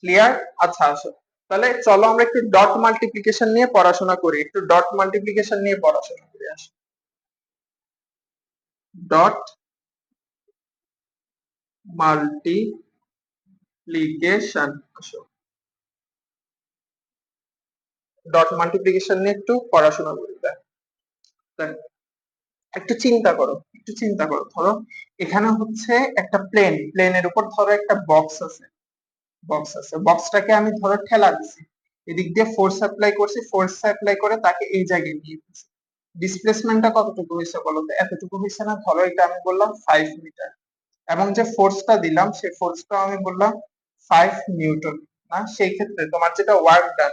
ক্লিয়ার? আচ্ছা আসো, তাহলে চলো আমরা একটু ডট মাল্টিপ্লিকেশন নিয়ে পড়াশোনা করি, একটু ডট মাল্টিপ্লিকেশন নিয়ে পড়াশোনা করি। আসো, ডট মাল্টিপ্লিকেশন, আসো ডট মাল্টিপ্লিকেশন নিয়ে একটু পড়াশোনা করি। দেখ, একটু চিন্তা করো, একটু চিন্তা করো, ধরো এখানে হচ্ছে একটা প্লেনের উপর ধরো একটা বক্স আছে, বক্সটাকে আমি ধরো ঠেলা দিছি, এদিক দিয়ে ফোর্স অ্যাপ্লাই করছি, ফোর্স অ্যাপ্লাই করে তাকে এই জায়গায় নিয়ে গেছি, ডিসপ্লেসমেন্টটা কতটুকু হয়েছে বলো তো? এতটুকু হয়েছে না? ধরো এটা আমি বললাম 5 মিটার, এবং যে ফোর্সটা দিলাম সেই ফোর্সটা আমি বললাম 5 নিউটন। না, সেই ক্ষেত্রে তোমার যেটা work done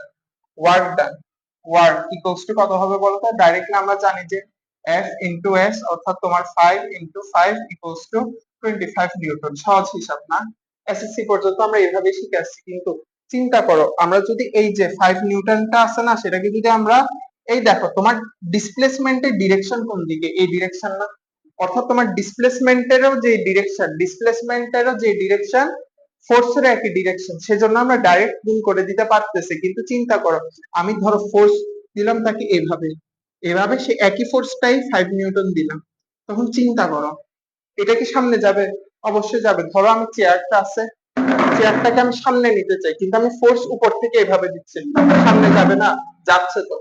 work equals to কত হবে বলো তো? ডাইরেক্টলি আমরা জানি যে এফ ইন্টু এস, অর্থাৎ তোমার 5 × 5 ইকুয়ালস টু 25 নিউটন। সহজ হিসাব না? এসএসসি পর্যন্ত আমরা এভাবে শিখে আসছি, কিন্তু চিন্তা করো আমরা যদি এই যে 5 নিউটনটা আছে না, সেটাকে যদি আমরা, এই দেখো তোমার ডিসপ্লেসমেন্টের ডিরেকশন কোন দিকে, এই ডিরেকশন না, অর্থাৎ তোমার ডিসপ্লেসমেন্টেরও যে ডিরেকশন ফোর্সের একই ডিরেকশন, সেজন্য আমরা ডাইরেক্ট গুণ করে দিতে পারতেছি। কিন্তু চিন্তা করো, আমি ধরো ফোর্স দিলাম তাকে এভাবে, এভাবে সে একই ফোর্সটাই 5 নিউটন দিলাম, তখন চিন্তা করো এটা কি সামনে যাবে? অবশ্যই যাবে। ধরো আমি চেয়ারটা আছে, চেয়ারটাকে আমি সামনে নিতে চাই, কিন্তু আমি ফোর্স উপর থেকে এভাবে দিচ্ছি, সামনে যাবে না? যাচ্ছে তো।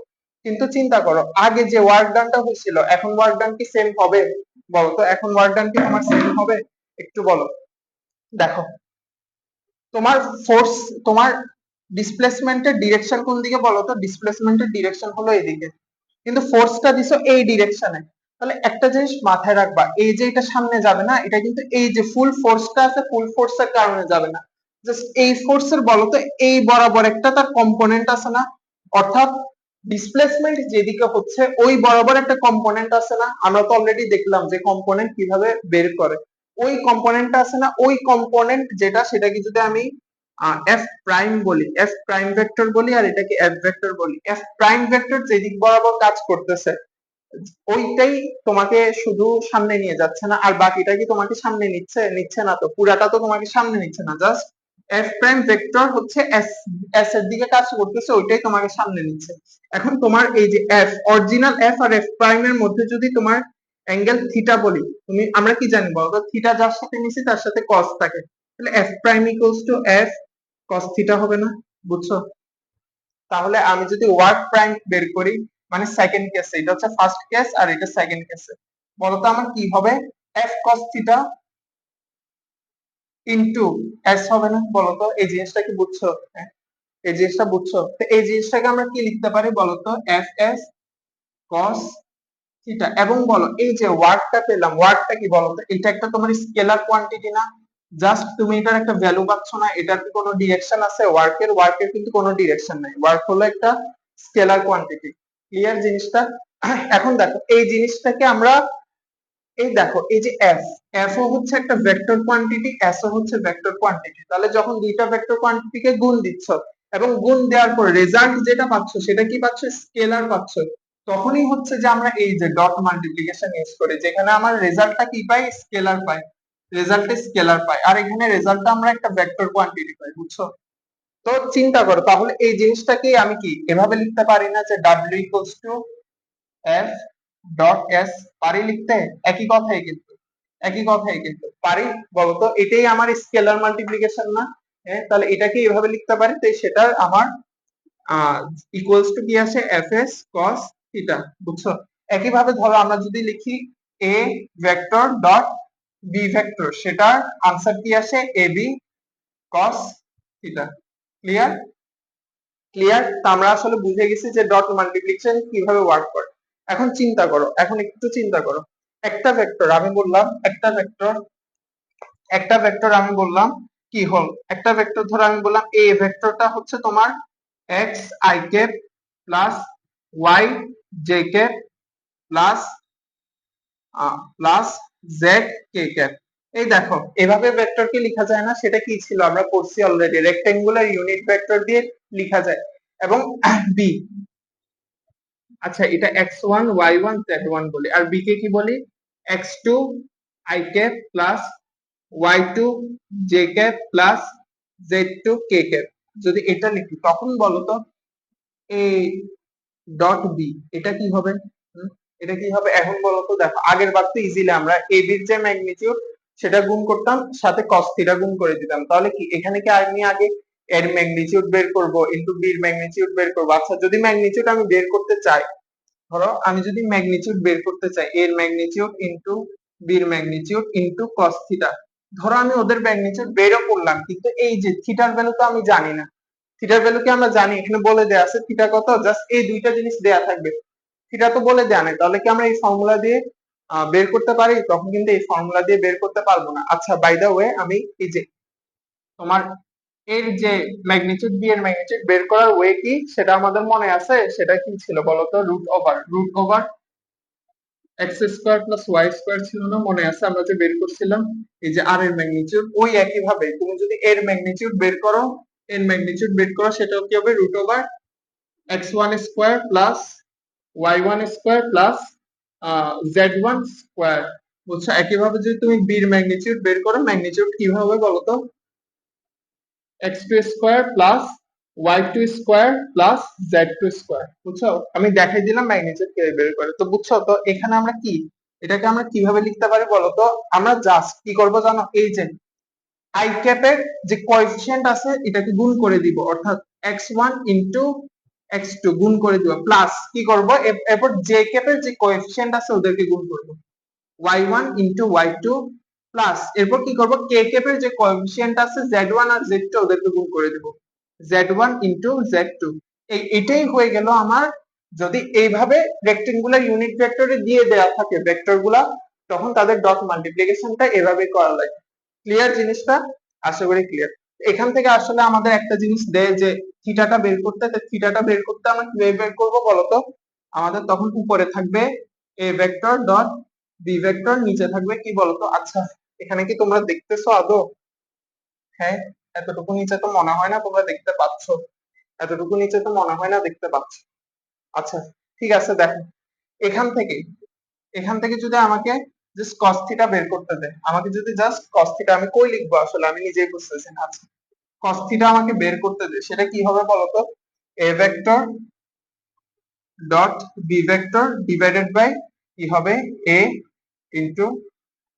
কিন্তু চিন্তা করো, আগে যে ওয়ার্ক ডানটা হয়েছিল, এখন ওয়ার্ক ডান কি সেম হবে? বলো তো, এখন ওয়ার্ক ডান কি তোমার সেম হবে? একটু বলো। দেখো, তোমার ফোর্স, তোমার ডিসপ্লেসমেন্টের ডিরেকশন কোন দিকে বলো তো? ডিসপ্লেসমেন্টের ডিরেকশন হলো এদিকে, কিন্তু ফোর্সটা দিছো এই ডিরেকশনে। তাহলে একটা জিনিস মাথায় রাখবা, এই যে এটা সামনে যাবে না, এটা কিন্তু এই যে ফুল ফোর্সটা আছে, ফুল ফোর্সের কারণে যাবে না। জাস্ট এই ফোর্সের বলতো এই বরাবর একটা তার কম্পোনেন্ট আছে না? অর্থাৎ ডিসপ্লেসমেন্ট যেদিকে হচ্ছে ওই বরাবর একটা কম্পোনেন্ট আছে না? আমরা তো অলরেডি দেখলাম যে কম্পোনেন্ট কিভাবে বের করে। ওই কম্পোনেন্টটা আছে না, ওই কম্পোনেন্ট যেটা, সেটাকে যদি আমি এফ প্রাইম বলি, এফ প্রাইম ভেক্টর বলি, আর এটাকে এফ ভেক্টর বলি। এফ প্রাইম ভেক্টর যেদিক বরাবর কাজ করতেছে ওইটাই তোমাকে শুধু সামনে নিয়ে যাচ্ছে না, আর বাকিটা কি তোমাকে সামনে নিচ্ছে? নিচ্ছে না তো, পুরাটা তো তোমাকে সামনে নিচ্ছে না, জাস্ট এফ প্রাইম ভেক্টর হচ্ছে এস, এস এর দিকে কাজ করতেছে, ওইটাই তোমাকে সামনে নিচ্ছে। এখন তোমার এই যে F, original F R F prime এর মধ্যে যদি তোমার অ্যাঙ্গেল থিটা বলি, তুমি আমরা কি জানি বলতো? থিটা যার সাথে নিছি তার সাথে কস থাকে, তাহলে F prime equals two F cos theta হবে না? বুঝছো? তাহলে আমি যদি ওয়ার্ক প্রাইম বের করি, মানে সেকেন্ড কেস, এটা হচ্ছে ফার্স্ট কেস আর এটা সেকেন্ড কেসে, বলতো আমার কি হবে? F cos theta into S হবে না? বলতো এই জিনিসটা কি বুঝছো? হ্যাঁ, এই জিনিসটা বুঝছো? তো এই জিনিসটাকে আমরা কি লিখতে পারি বলতো? F S cos theta. এবং বলো, এই যে ওয়ার্কটা পেলাম, ওয়ার্কটা কি বলতো? এটা একটা তোমার স্কেলার কোয়ান্টিটি না? জাস্ট তুমি এটার একটা ভ্যালু পাচ্ছ না, এটার কি কোনো ডিরেকশন আছে? ওয়ার্কের, ওয়ার্কের কিন্তু কোনো ডিরেকশন নাই, ওয়ার্ক হলো একটা স্কেলার কোয়ান্টিটি। ক্লিয়ার জিনিসটা? এখন দেখো এই জিনিসটাকে আমরা, এই দেখো এই যে এফ, এফ ও হচ্ছে একটা ভেক্টর কোয়ান্টিটি, এস ও হচ্ছে ভেক্টর কোয়ান্টিটি। তাহলে যখন দুইটা ভেক্টর কোয়ান্টিটিকে গুণ দিচ্ছ এবং গুণ দেওয়ার পর রেজাল্ট যেটা পাচ্ছ সেটা কি পাচ্ছ? স্কেলার পাচ্ছ। তখনই হচ্ছে যে আমরা এই যে ডট মাল্টিপ্লিকেশন ইউজ করি, যেখানে আমার রেজাল্টটা কি পাই? স্কেলার পাই, রেজাল্টে স্কেলার পাই, আর এখানে রেজাল্টটা আমরা একটা ভেক্টর কোয়ান্টিটি পাই। বুঝছো? তো চিন্তা করো, তাহলে এই জিনিসটাকে আমি কি এভাবে লিখতে পারি না যে W equals to F dot S? পারি লিখতে? একই কথাই কিন্তু, একই কথাই কিন্তু পারি। বলতো এটাই আমার স্কেলার মাল্টিপ্লিকেশন না? হ্যাঁ, তাহলে এটাকে এভাবে লিখতে পারি, তাই সেটা আমার ইকুয়ালস টু কি আসে? F S cos theta. বুঝছো? একইভাবে ধরো আমরা যদি লিখি A vector dot B vector, সেটার আনসার কি আসে? A B cos theta. Clear? Clear? তা আমরা আসলে বুঝে গেছি যে ডট মাল্টিপ্লিকেশন কিভাবে ওয়ার্ক করে। এখন চিন্তা করো, এখন একটু চিন্তা করো, একটা ভেক্টর আমি বললাম, একটা ভেক্টর, একটা ভেক্টর আমি বললাম কি হল, একটা ভেক্টর ধরো আমি বললাম এ ভেক্টরটা হচ্ছে তোমার x i cap plus y j cap plus plus z k cap. এই দেখো এভাবে ভেক্টরকে লেখা যায় না? সেটা কি ছিল? আমরা পড়ছি অলরেডি, রেক্টেঙ্গুলার ইউনিট ভেক্টর দিয়ে লেখা যায়। এবং বি, আচ্ছা এটা x1 y1 z1 বলি, আর b কে কি বলি? x2 i cap plus y2 j cap plus z2 k cap. যদি এটা লিখি তখন বলো তো a ডট বি এটা কি হবে? হুম, এটা কি হবে এখন বলো তো? দেখো আগের বার তো ইজিলি আমরা a b এর যে ম্যাগনিটিউড সেটা গুণ করতাম, সাথে cos থিটা গুণ করে দিতাম, তাহলে কি এখানে কি আমি আগে এর ম্যাগনিটিউড বের করব ইনটু b এর ম্যাগনিটিউড বের করব? আচ্ছা যদি ম্যাগনিটিউড আমি বের করতে চাই, ধরো আমি যদি ম্যাগনিটিউড বের করতে চাই, এর ম্যাগনিটিউড ইনটু বি এর ম্যাগনিটিউড ইনটু cos থিটা, ধরো আমি ওদের ম্যাগনিটিউড বেরও করলাম, কিন্তু এই যে থিটার ভ্যালু তো আমি জানি না। থিটার ভ্যালু কি আমরা জানি? এখানে বলে দেয়া আছে থিটা কত, জাস্ট এই দুইটা জিনিস দেয়া থাকবে, থিটা তো বলে দেয়া নেই, তাহলে কি আমরা এই ফর্মুলা দিয়ে বের করতে পারি? তখন কিন্তু এই ফর্মুলা দিয়ে বের করতে পারবো না। আচ্ছা বাই দা ওয়ে, আমি এই যে তোমার এর যে ম্যাগনিটিউড, বি এর ম্যাগনিটিউড বের করার ওয়ে কি সেটা আমাদের মনে আছে? সেটা কি ছিল বলতো? Root over x square plus y square ছিল না? মনে আছে আমরা যে বের করছিলাম এই যে আর এর ম্যাগনিটিউড? ওই একই ভাবে তুমি যদি এর ম্যাগনিটিউড বের করো, এর ম্যাগনিটিউড বের করো, সেটাও কি হবে? Root over x one square plus y one square plus z one square. বুঝছো? একইভাবে যদি তুমি বি এর ম্যাগনিটিউড বের করো, ম্যাগনিটিউড কিভাবে হবে বলতো? x2 square plus y2 square plus z2 square. বুঝছো? আমি দেখাই দিলাম ম্যাগনিটিউড কিভাবে বের করে। তো বুঝছো তো এখানে আমরা কি এটাকে আমরা কিভাবে লিখতে পারি বলতো? আমরা জাস্ট কি করব জানো, এই যে আই ক্যাপের যে কোএফিসিয়েন্ট আছে এটাকে গুণ করে দিব, অর্থাৎ x1 ইনটু x2 গুণ করে দিব, প্লাস কি করব এরপর জে ক্যাপের যে কোএফিসিয়েন্ট আছে ওদেরকে গুণ করব, y1 ইনটু y2 প্লাস এরপর কি করব কে ক্যাপের যে কোএফিসিয়েন্ট আছে z1 আর z2 ওদেরকে গুণ করে দিব, z1 ইনটু z2। এটাই হয়ে গেল আমার। যদি এইভাবে রেক্টেঙ্গুলার ইউনিট ভেক্টরে দিয়ে দেওয়া থাকে ভেক্টরগুলা, তখন তাদের ডট মাল্টিপ্লিকেশনটা এভাবে করা লাগে। ক্লিয়ার জিনিসটা? আশা করি ক্লিয়ার। এখান থেকে আসলে আমাদের একটা জিনিস দেয় যে থিটাটা বের করতে, তো থিটাটা বের করতে আমরা কিভাবে বের করবো বলতো? আমাদের তখন উপরে থাকবে A vector dot B vector, নিচে থাকবে কি বলতো? আচ্ছা, এখানে কি তোমরা দেখতেছো আদৌ? হ্যাঁ, এতটুকু নিচে তো মনে হয় না তোমরা দেখতে পাচ্ছ, এতটুকু নিচে তো মনে হয় না দেখতে পাচ্ছ। আচ্ছা, ঠিক আছে, দেখো এখান থেকে যদি আমাকে জাস্ট cos থিটা বের করতে দেয়, আমাকে যদি জাস্ট cos থিটা, আমি কই লিখবো আসলে আমি নিজেই বুঝতেছি না। আচ্ছা, cos থিটা আমাকে বের করতে দেয়, সেটা কি হবে বলতো? A vector dot B vector divided by কি হবে, এ ইনটু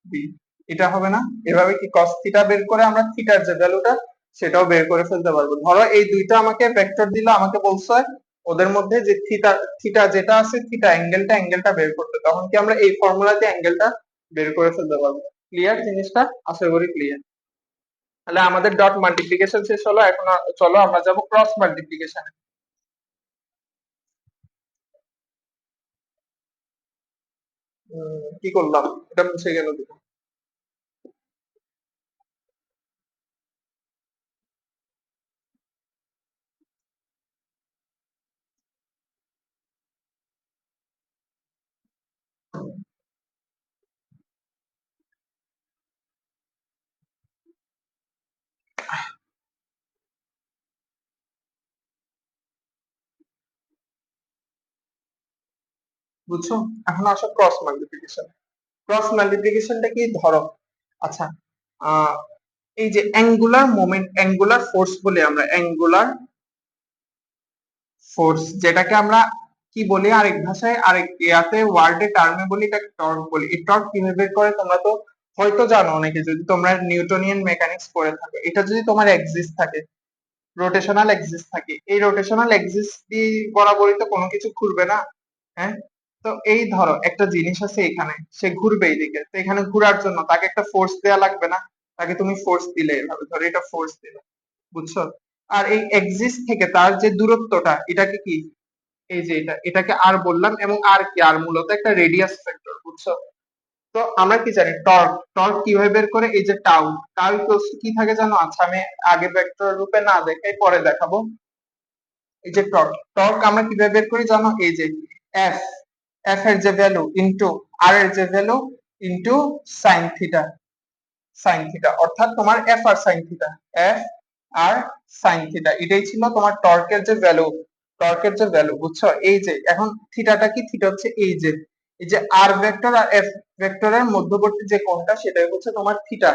বি। এটা হবে না? এভাবে কি cos থিটা বের করে আমরা থিটার যে ভ্যালুটা সেটাও বের করে ফেলতে পারবো। ধরো এই দুইটা আমাকে ভেক্টর দিল, আমাকে বলছে ওদের মধ্যে যে থিটা থিটা যেটা আছে থিটা অ্যাঙ্গেলটা বের করতে, তখন কি আমরা এই ফর্মুলাতে অ্যাঙ্গেলটা বের করে ফেলতে পারবো। ক্লিয়ার জিনিসটা? আশা করি ক্লিয়ার। তাহলে আমাদের ডট মাল্টিপ্লিকেশন শেষ হলো, এখন চলো আমরা যাব ক্রস মাল্টিপ্লিকেশনে। কি করলাম, এটা মুছে গেল। বুঝছো? এখন আসো ক্রস মাল্টিপ্লিকেশন। ক্রস মাল্টিপ্লিকেশনটা কি, ধরো আচ্ছা, আহ এই যে অ্যাঙ্গুলার মোমেন্ট, অ্যাঙ্গুলার ফোর্স বলি আমরা, অ্যাঙ্গুলার ফোর্স যেটাকে আমরা কি বলি আরেক ভাষায়, আরেক ইয়াতে ওয়ার্ডে টার্মে বলি, এটাকে টর্ক বলি। এই টর্ক কিভাবে বের করে তোমরা তো হয়তো জানো অনেকে, যদি তোমরা নিউটনিয়ান মেকানিক্স পড়ে থাকো। এটা যদি তোমার এক্সিস থাকে, রোটেশনাল এক্সিস থাকে, এই রোটেশনাল এক্সিস দিয়ে বরাবরই তো কোনো কিছু ঘুরবে না, হ্যাঁ? তো এই ধরো একটা জিনিস আছে এখানে, সে ঘুরবে এইদিকে, তো এখানে ঘোরার জন্য তাকে একটা ফোর্স দেয়া লাগবে না? তাকে তুমি ফোর্স দিলে, এভাবে ধরো এটা ফোর্স দিলে, বুঝছো? আর এই এক্সিস থেকে তার যে দূরত্বটা, এটাকে কি, এই যে এটাকে আর বললাম, এবং আর কি, আর মূলত একটা রেডিয়াস ফ্যাক্টর, বুঝছো? তো আমরা কি জানি টর্ক, টর্ক কিভাবে বের করে, এই যে টাউ, টাউ ইকুয়ালস কি থাকে জানো? আচ্ছা, আমি আগে ভেক্টর রূপে না দেখাই, পরে দেখাবো। এই যে টর্ক, টর্ক আমরা কিভাবে বের করি জানো? এই যে এফ, এফ এর যে ভ্যালু ইনটু আর এর যে value into sine theta, sine theta, অর্থাৎ তোমার F R sine theta, F R sine theta, এটাই ছিল তোমার টর্কের যে ভ্যালু, টর্কের যে ভ্যালু, বুঝছো? এই যে এখন থিটাটা কি, থিটা হচ্ছে এই যে আর ভেক্টর আর এফ ভেক্টরের মধ্যবর্তী যে কোণটা, সেটাই হচ্ছে তোমার থিটা।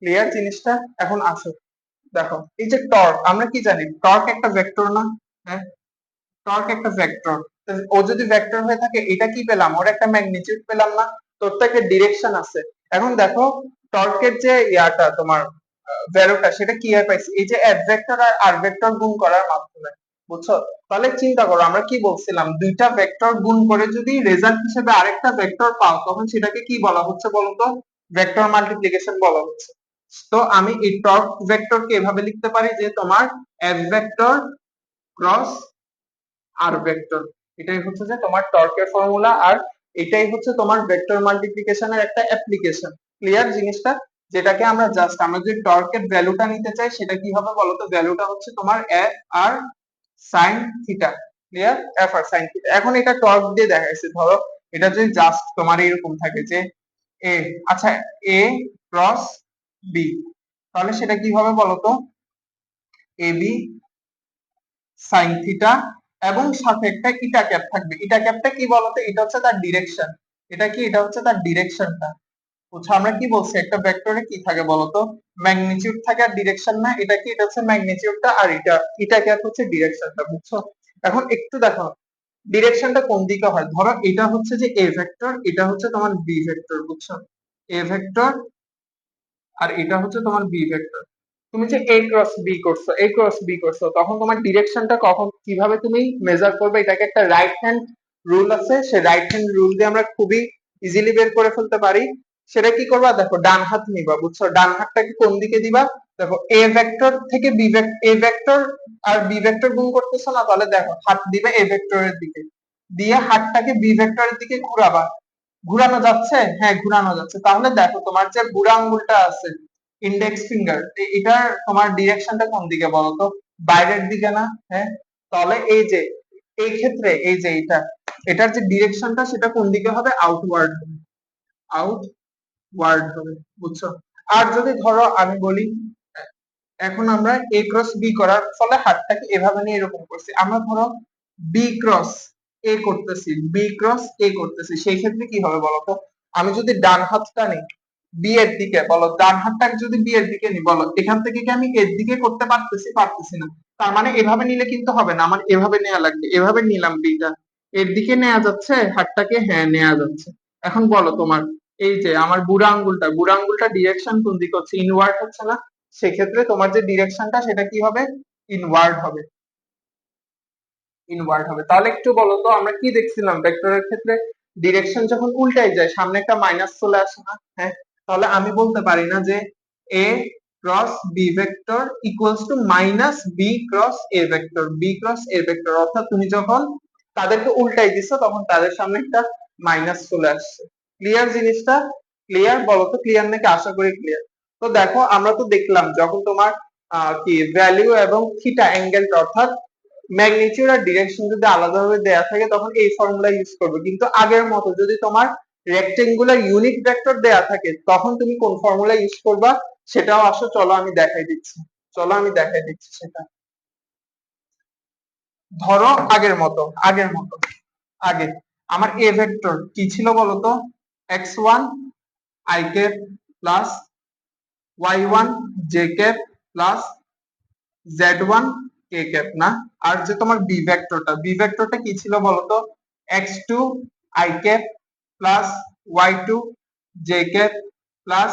ক্লিয়ার জিনিসটা? এখন আসো, দেখো এই যে টর্ক, আমরা কি জানি টর্ক একটা ভেক্টর না? হ্যাঁ, টর্ক একটা ভেক্টর। ও যদি ভেক্টর হয়ে থাকে, এটা কি পেলাম, ওর একটা ম্যাগনিটিউড পেলাম না? তোর তো একটা ডিরেকশন আছে। এখন দেখো টর্কের যে ইয়াটা তোমার ভ্যালুটা, সেটা কি হয় পাইছি, এই যে এফ ভেক্টর আর আর ভেক্টর গুণ করার মাধ্যমে, বুঝছো? তাহলে চিন্তা করো, আমরা কি বলছিলাম, দুইটা ভেক্টর গুণ করে যদি রেজাল্ট হিসেবে আরেকটা ভেক্টর পাও, তখন সেটাকে কি বলা হচ্ছে বলতো? ভেক্টর মাল্টিপ্লিকেশন বলা হচ্ছে। তো আমি এই টর্ক ভেক্টরকে এভাবে লিখতে পারি যে তোমার এফ ভেক্টর ক্রস আর ভেক্টর, এটাই হচ্ছে যে তোমার টর্কের ফর্মুলা, আর এটাই হচ্ছে তোমার ভেক্টর মাল্টিপ্লিকেশনের একটা অ্যাপ্লিকেশন। ক্লিয়ার জিনিসটা? যেটাকে আমরা জাস্ট, আমরা যদি টর্কের ভ্যালুটা নিতে চাই, সেটা কি হবে বলতো? ভ্যালুটা হচ্ছে তোমার F R sine theta. Clear? F R sine theta. এখন এটা টর্ক দিয়ে দেখাইছে, ধরো এটা যদি জাস্ট তোমার এরকম থাকে যে এ, আচ্ছা, এ ক্রস বি, তাহলে সেটা কি হবে বলতো? এ বি সাইন থিটা, এবং সাথে একটা ইটা ক্যাপ থাকবে। ইটা ক্যাপটা কি বলতো? এটা হচ্ছে তার ডিরেকশন। এটা কি? এটা হচ্ছে তার ডিরেকশনটা। বুঝছো? আমরা কি বলছি, একটা ভেক্টরে কি থাকে বলতো? ম্যাগনিটিউড থাকে আর ডিরেকশন না? এটা কি? এটা হচ্ছে ম্যাগনিটিউডটা, আর এটা ইটা ক্যাপ হচ্ছে ডিরেকশনটা, বুঝছো? এখন একটু দেখো, ডিরেকশনটা কোন দিকে হয়, ধরো এটা হচ্ছে যে এ ভেক্টর, এটা হচ্ছে তোমার বি ভেক্টর, বুঝছো? এ ভেক্টর আর এটা হচ্ছে তোমার বি ভেক্টর। তুমি যে এ ক্রস বি করছো, এ ক্রস বি করছো, তখন তোমার ডিরেকশনটা কখন কিভাবে তুমি মেজার করবে, এটাকে একটা রাইট হ্যান্ড রুল আছে, সেই রাইট হ্যান্ড রুল দিয়ে আমরা খুবই ইজিলি বের করে ফেলতে পারি। সেটা কি করবা, দেখো ডান হাত নিবা, বুঝছো? ডান হাতটাকে কোন দিকে দিবা, দেখো এ ভেক্টর থেকে বি ভেক্টর, এ ভেক্টর আর বি ভেক্টর গুণ করতেছো না, তাহলে দেখো হাত দিবে এ ভেক্টরের দিকে, দিয়ে হাতটাকে বি ভেক্টরের দিকে ঘুরাবা। ঘুরানো যাচ্ছে? হ্যাঁ ঘুরানো যাচ্ছে। তাহলে দেখো তোমার যে বুড়া আঙ্গুলটা আছে, ইন্ডেক্স ফিঙ্গার, এটার তোমার ডিরেকশনটা কোন দিকে বলো তো? বাইরের দিকে না? হ্যাঁ, তাহলে এই যে এই ক্ষেত্রে এই যে এটার যে ডিরেকশনটা সেটা কোন দিকে হবে? আউটওয়ার্ড, আউটওয়ার্ড হবে, বুঝছো? আর যদি ধরো আমি বলি, এখন আমরা এ ক্রস বি করার ফলে হাতটাকে এভাবে নিয়ে এরকম করছি, আমরা ধরো বি ক্রস এ করতেছি, বি ক্রস এ করতেছি, সেই ক্ষেত্রে কি হবে বলতো? আমি যদি ডান হাতটা নিই বি এর দিকে, বলো ডান হাতটাকে যদি বি এর দিকে নিই, বলো এখান থেকে কি আমি এর দিকে করতে পারতেছি? পারতেছি না। তার মানে এভাবে নিলে কিন্তু হবে না, আমার এভাবে নেওয়া লাগবে। এভাবে নিলাম বিটা, এর দিকে নেওয়া যাচ্ছে হাতটাকে? হ্যাঁ নেওয়া যাচ্ছে। এখন বলো তোমার এই যে আমার বুড়া আঙ্গুলটা ডিরেকশন কোন দিকে হচ্ছে? ইনওয়ার্ড হচ্ছে না? সেক্ষেত্রে তোমার যে ডিরেকশনটা সেটা কি হবে? ইনওয়ার্ড হবে, ইনওয়ার্ড হবে। তাহলে একটু বলো তো আমরা কি দেখছিলাম ভেক্টরের ক্ষেত্রে, ডিরেকশন যখন উল্টাই যায় সামনে একটা মাইনাস চলে আসে না? হ্যাঁ, তাহলে আমি বলতে পারি না যে A cross B vector equals to minus B cross A vector, B cross A vector, অর্থাৎ তুমি যখন তাদেরকে উল্টাই দিছো তখন তাদের সামনে একটা মাইনাস চলে আসছে। ক্লিয়ার জিনিসটা? ক্লিয়ার? বলো তো ক্লিয়ার নাকি? আশা করি ক্লিয়ার। তো দেখো আমরা তো দেখলাম যখন তোমার কি ভ্যালু এবং থিটা অ্যাঙ্গেলটা, অর্থাৎ ম্যাগনিটিউড আর ডিরেকশন যদি আলাদাভাবে দেয়া থাকে তখন এই ফর্মুলা ইউজ করবে, কিন্তু আগের মতো যদি তোমার রেক্টেঙ্গুলার ইউনিট ভেক্টর দেয়া থাকে তখন তুমি কোন ফর্মুলা ইউজ করবা সেটাও আসো, চলো আমি দেখাই দিচ্ছি। চলো আমি দেখাই দিচ্ছি সেটা। ধরো আগের মতো আগে আমার এ ভেক্টর কি ছিল বলতো? x1 i cap plus y1 j cap plus z1 k cap না? আর যে তোমার বি ভেক্টরটা কি ছিল বলতো? x2 i cap plus y2 j cap plus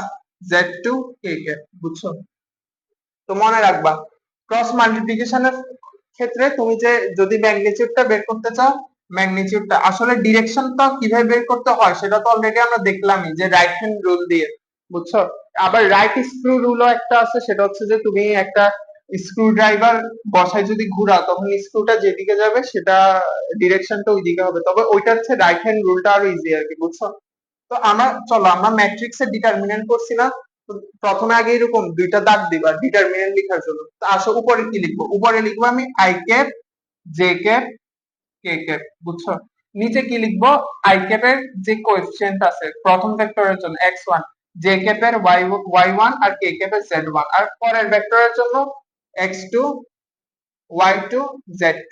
z2 k cap, বুঝছো? তো মনে রাখবা ক্রস মাল্টিপ্লিকেশনের ক্ষেত্রে তুমি যে যদি ম্যাগনিটিউডটা বের করতে চাও, ম্যাগনিটিউডটা আসলে ডিরেকশনটা কিভাবে বের করতে হয় সেটা তো অলরেডি আমরা দেখলামই, যে রাইট হ্যান্ড রুল দিয়ে, বুঝছো? আবার রাইট স্ক্রু রুলও একটা আছে, সেটা হচ্ছে যে তুমি একটা স্ক্রু ড্রাইভার বসায় যদি ঘুরাও তখন স্ক্রুটা যেদিকে যাবে সেটা ডিরেকশনটা ওই দিকে হবে, তবে ওইটা হচ্ছে রাইট হ্যান্ড রুলটা আরো ইজি আর কি, বুঝছো? তো চলো আমরা ম্যাট্রিক্সের ডিটারমিনেন্ট করছি না? তো প্রথমে আগে এরকম দুইটা দাগ দিবা ডিটারমিনেন্ট লেখার জন্য। তো আসো উপরে কি লিখবো? উপরে লিখবো আমি I cap J cap K cap, বুঝছো? নিচে কি লিখবো? আই ক্যাপের যে কোএফিসিয়েন্ট আছে প্রথম ভেক্টরের জন্য x1, জে ক্যাপের y1 আর কে ক্যাপের z1, আর পরের ভেক্টরের জন্য x2 y2 z2,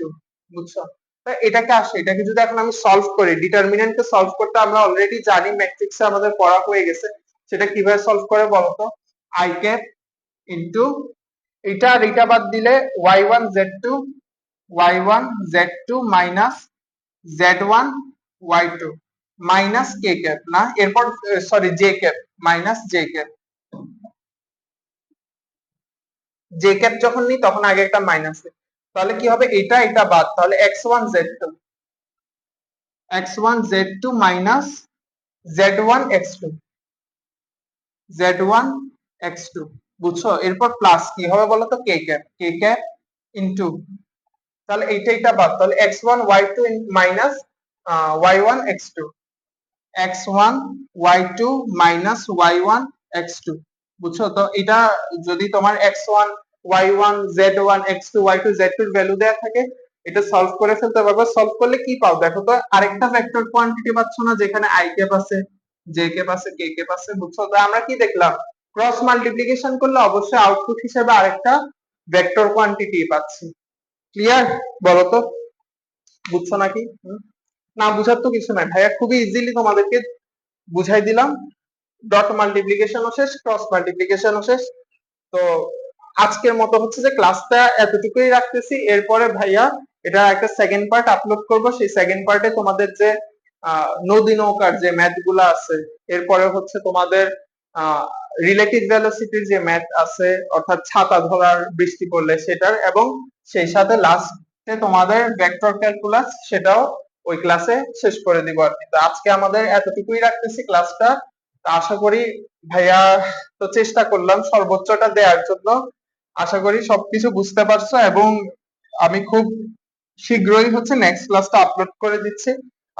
বুঝছো? তো এটাকে আসে, এটাকে যদি এখন আমি সলভ করি, ডিটারমিনেন্টকে সলভ করতে আমরা অলরেডি জানি, ম্যাট্রিক্সে আমাদের পড়া হয়ে গেছে। সেটা কিভাবে সলভ করে বলতো? আই ক্যাপ ইনটু এটা আর এটা বাদ দিলে y1 z2, y1 z2 minus z1 y2 minus কে ক্যাপ না, এরপর sorry J cap, minus J cap. J cap যখন নিই তখন আগে একটা মাইনাস, তাহলে কি হবে? এটা বাদ, তাহলে x1 z2, x1 z2 minus z1 x2, z1 x2, বুঝছো? এরপর প্লাস কি হবে বলো তো? কে ক্যাপ ইনটু, তাহলে এটা বাদ, তাহলে x1 y2 minus y1 x2, x1 y2 minus y1 x2, বুঝছো? তো এটা যদি তোমার x1 y1 z1 x2 y2 z2 এর ভ্যালু দেয়া থাকে, এটা সলভ করে ফেলতে পারবে। সলভ করলে কি পাও দেখো তো? আরেকটা ভেক্টর কোয়ান্টিটি পাচ্ছ না, যেখানে i ক্যাপ আছে, j ক্যাপ আছে, k ক্যাপ আছে, বুঝছো? তো আমরা কি দেখলাম? ক্রস মাল্টিপ্লিকেশন করলে অবশ্যই আউটপুট হিসেবে আরেকটা ভেক্টর কোয়ান্টিটি পাচ্ছি। ক্লিয়ার? বলো তো বুঝছো নাকি? না বুঝার তো কিছু নাই ভাইয়া, খুবই ইজিলি তোমাদেরকে বুঝাই দিলাম। ডট মাল্টিপ্লিকেশনও শেষ, ক্রস মাল্টিপ্লিকেশনও শেষ। তো আজকের মতো হচ্ছে যে ক্লাসটা এতটুকুই রাখতেছি। এরপরে ভাইয়া এটা একটা সেকেন্ড পার্ট আপলোড করব, সেই সেকেন্ড পার্টে তোমাদের যে নদী নৌকার যে ম্যাথ গুলা আছে, এরপরে হচ্ছে তোমাদের রিলেটিভ ভেলোসিটির যে ম্যাথ আছে, অর্থাৎ ছাতা ধরার বৃষ্টি পড়লে সেটার, এবং সেই সাথে লাস্টে তোমাদের ভেক্টর ক্যালকুলাস, সেটাও ওই ক্লাসে শেষ করে দিব আর কি। তো আজকে আমাদের এতটুকুই রাখতেছি ক্লাসটা। তো আশা করি ভাইয়া, তো চেষ্টা করলাম সর্বোচ্চটা দেওয়ার জন্য। আশা করি সবকিছু বুঝতে পারছো, এবং আমি খুব শীঘ্রই হচ্ছে নেক্সট ক্লাসটা আপলোড করে দিচ্ছি।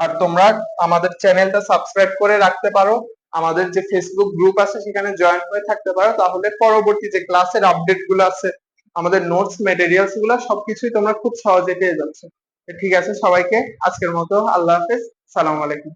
আর তোমরা আমাদের চ্যানেলটা সাবস্ক্রাইব করে রাখতে পারো, আমাদের যে ফেসবুক গ্রুপ আছে সেখানে জয়েন হয়ে থাকতে পারো, তাহলে পরবর্তী যে ক্লাসের আপডেট গুলো আছে, আমাদের নোটস মেটেরিয়ালস গুলো সবকিছুই তোমরা খুব সহজে পেয়ে যাচ্ছ। ঠিক আছে, সবাইকে আজকের মতো আল্লাহ হাফেজ, সালাম আলাইকুম।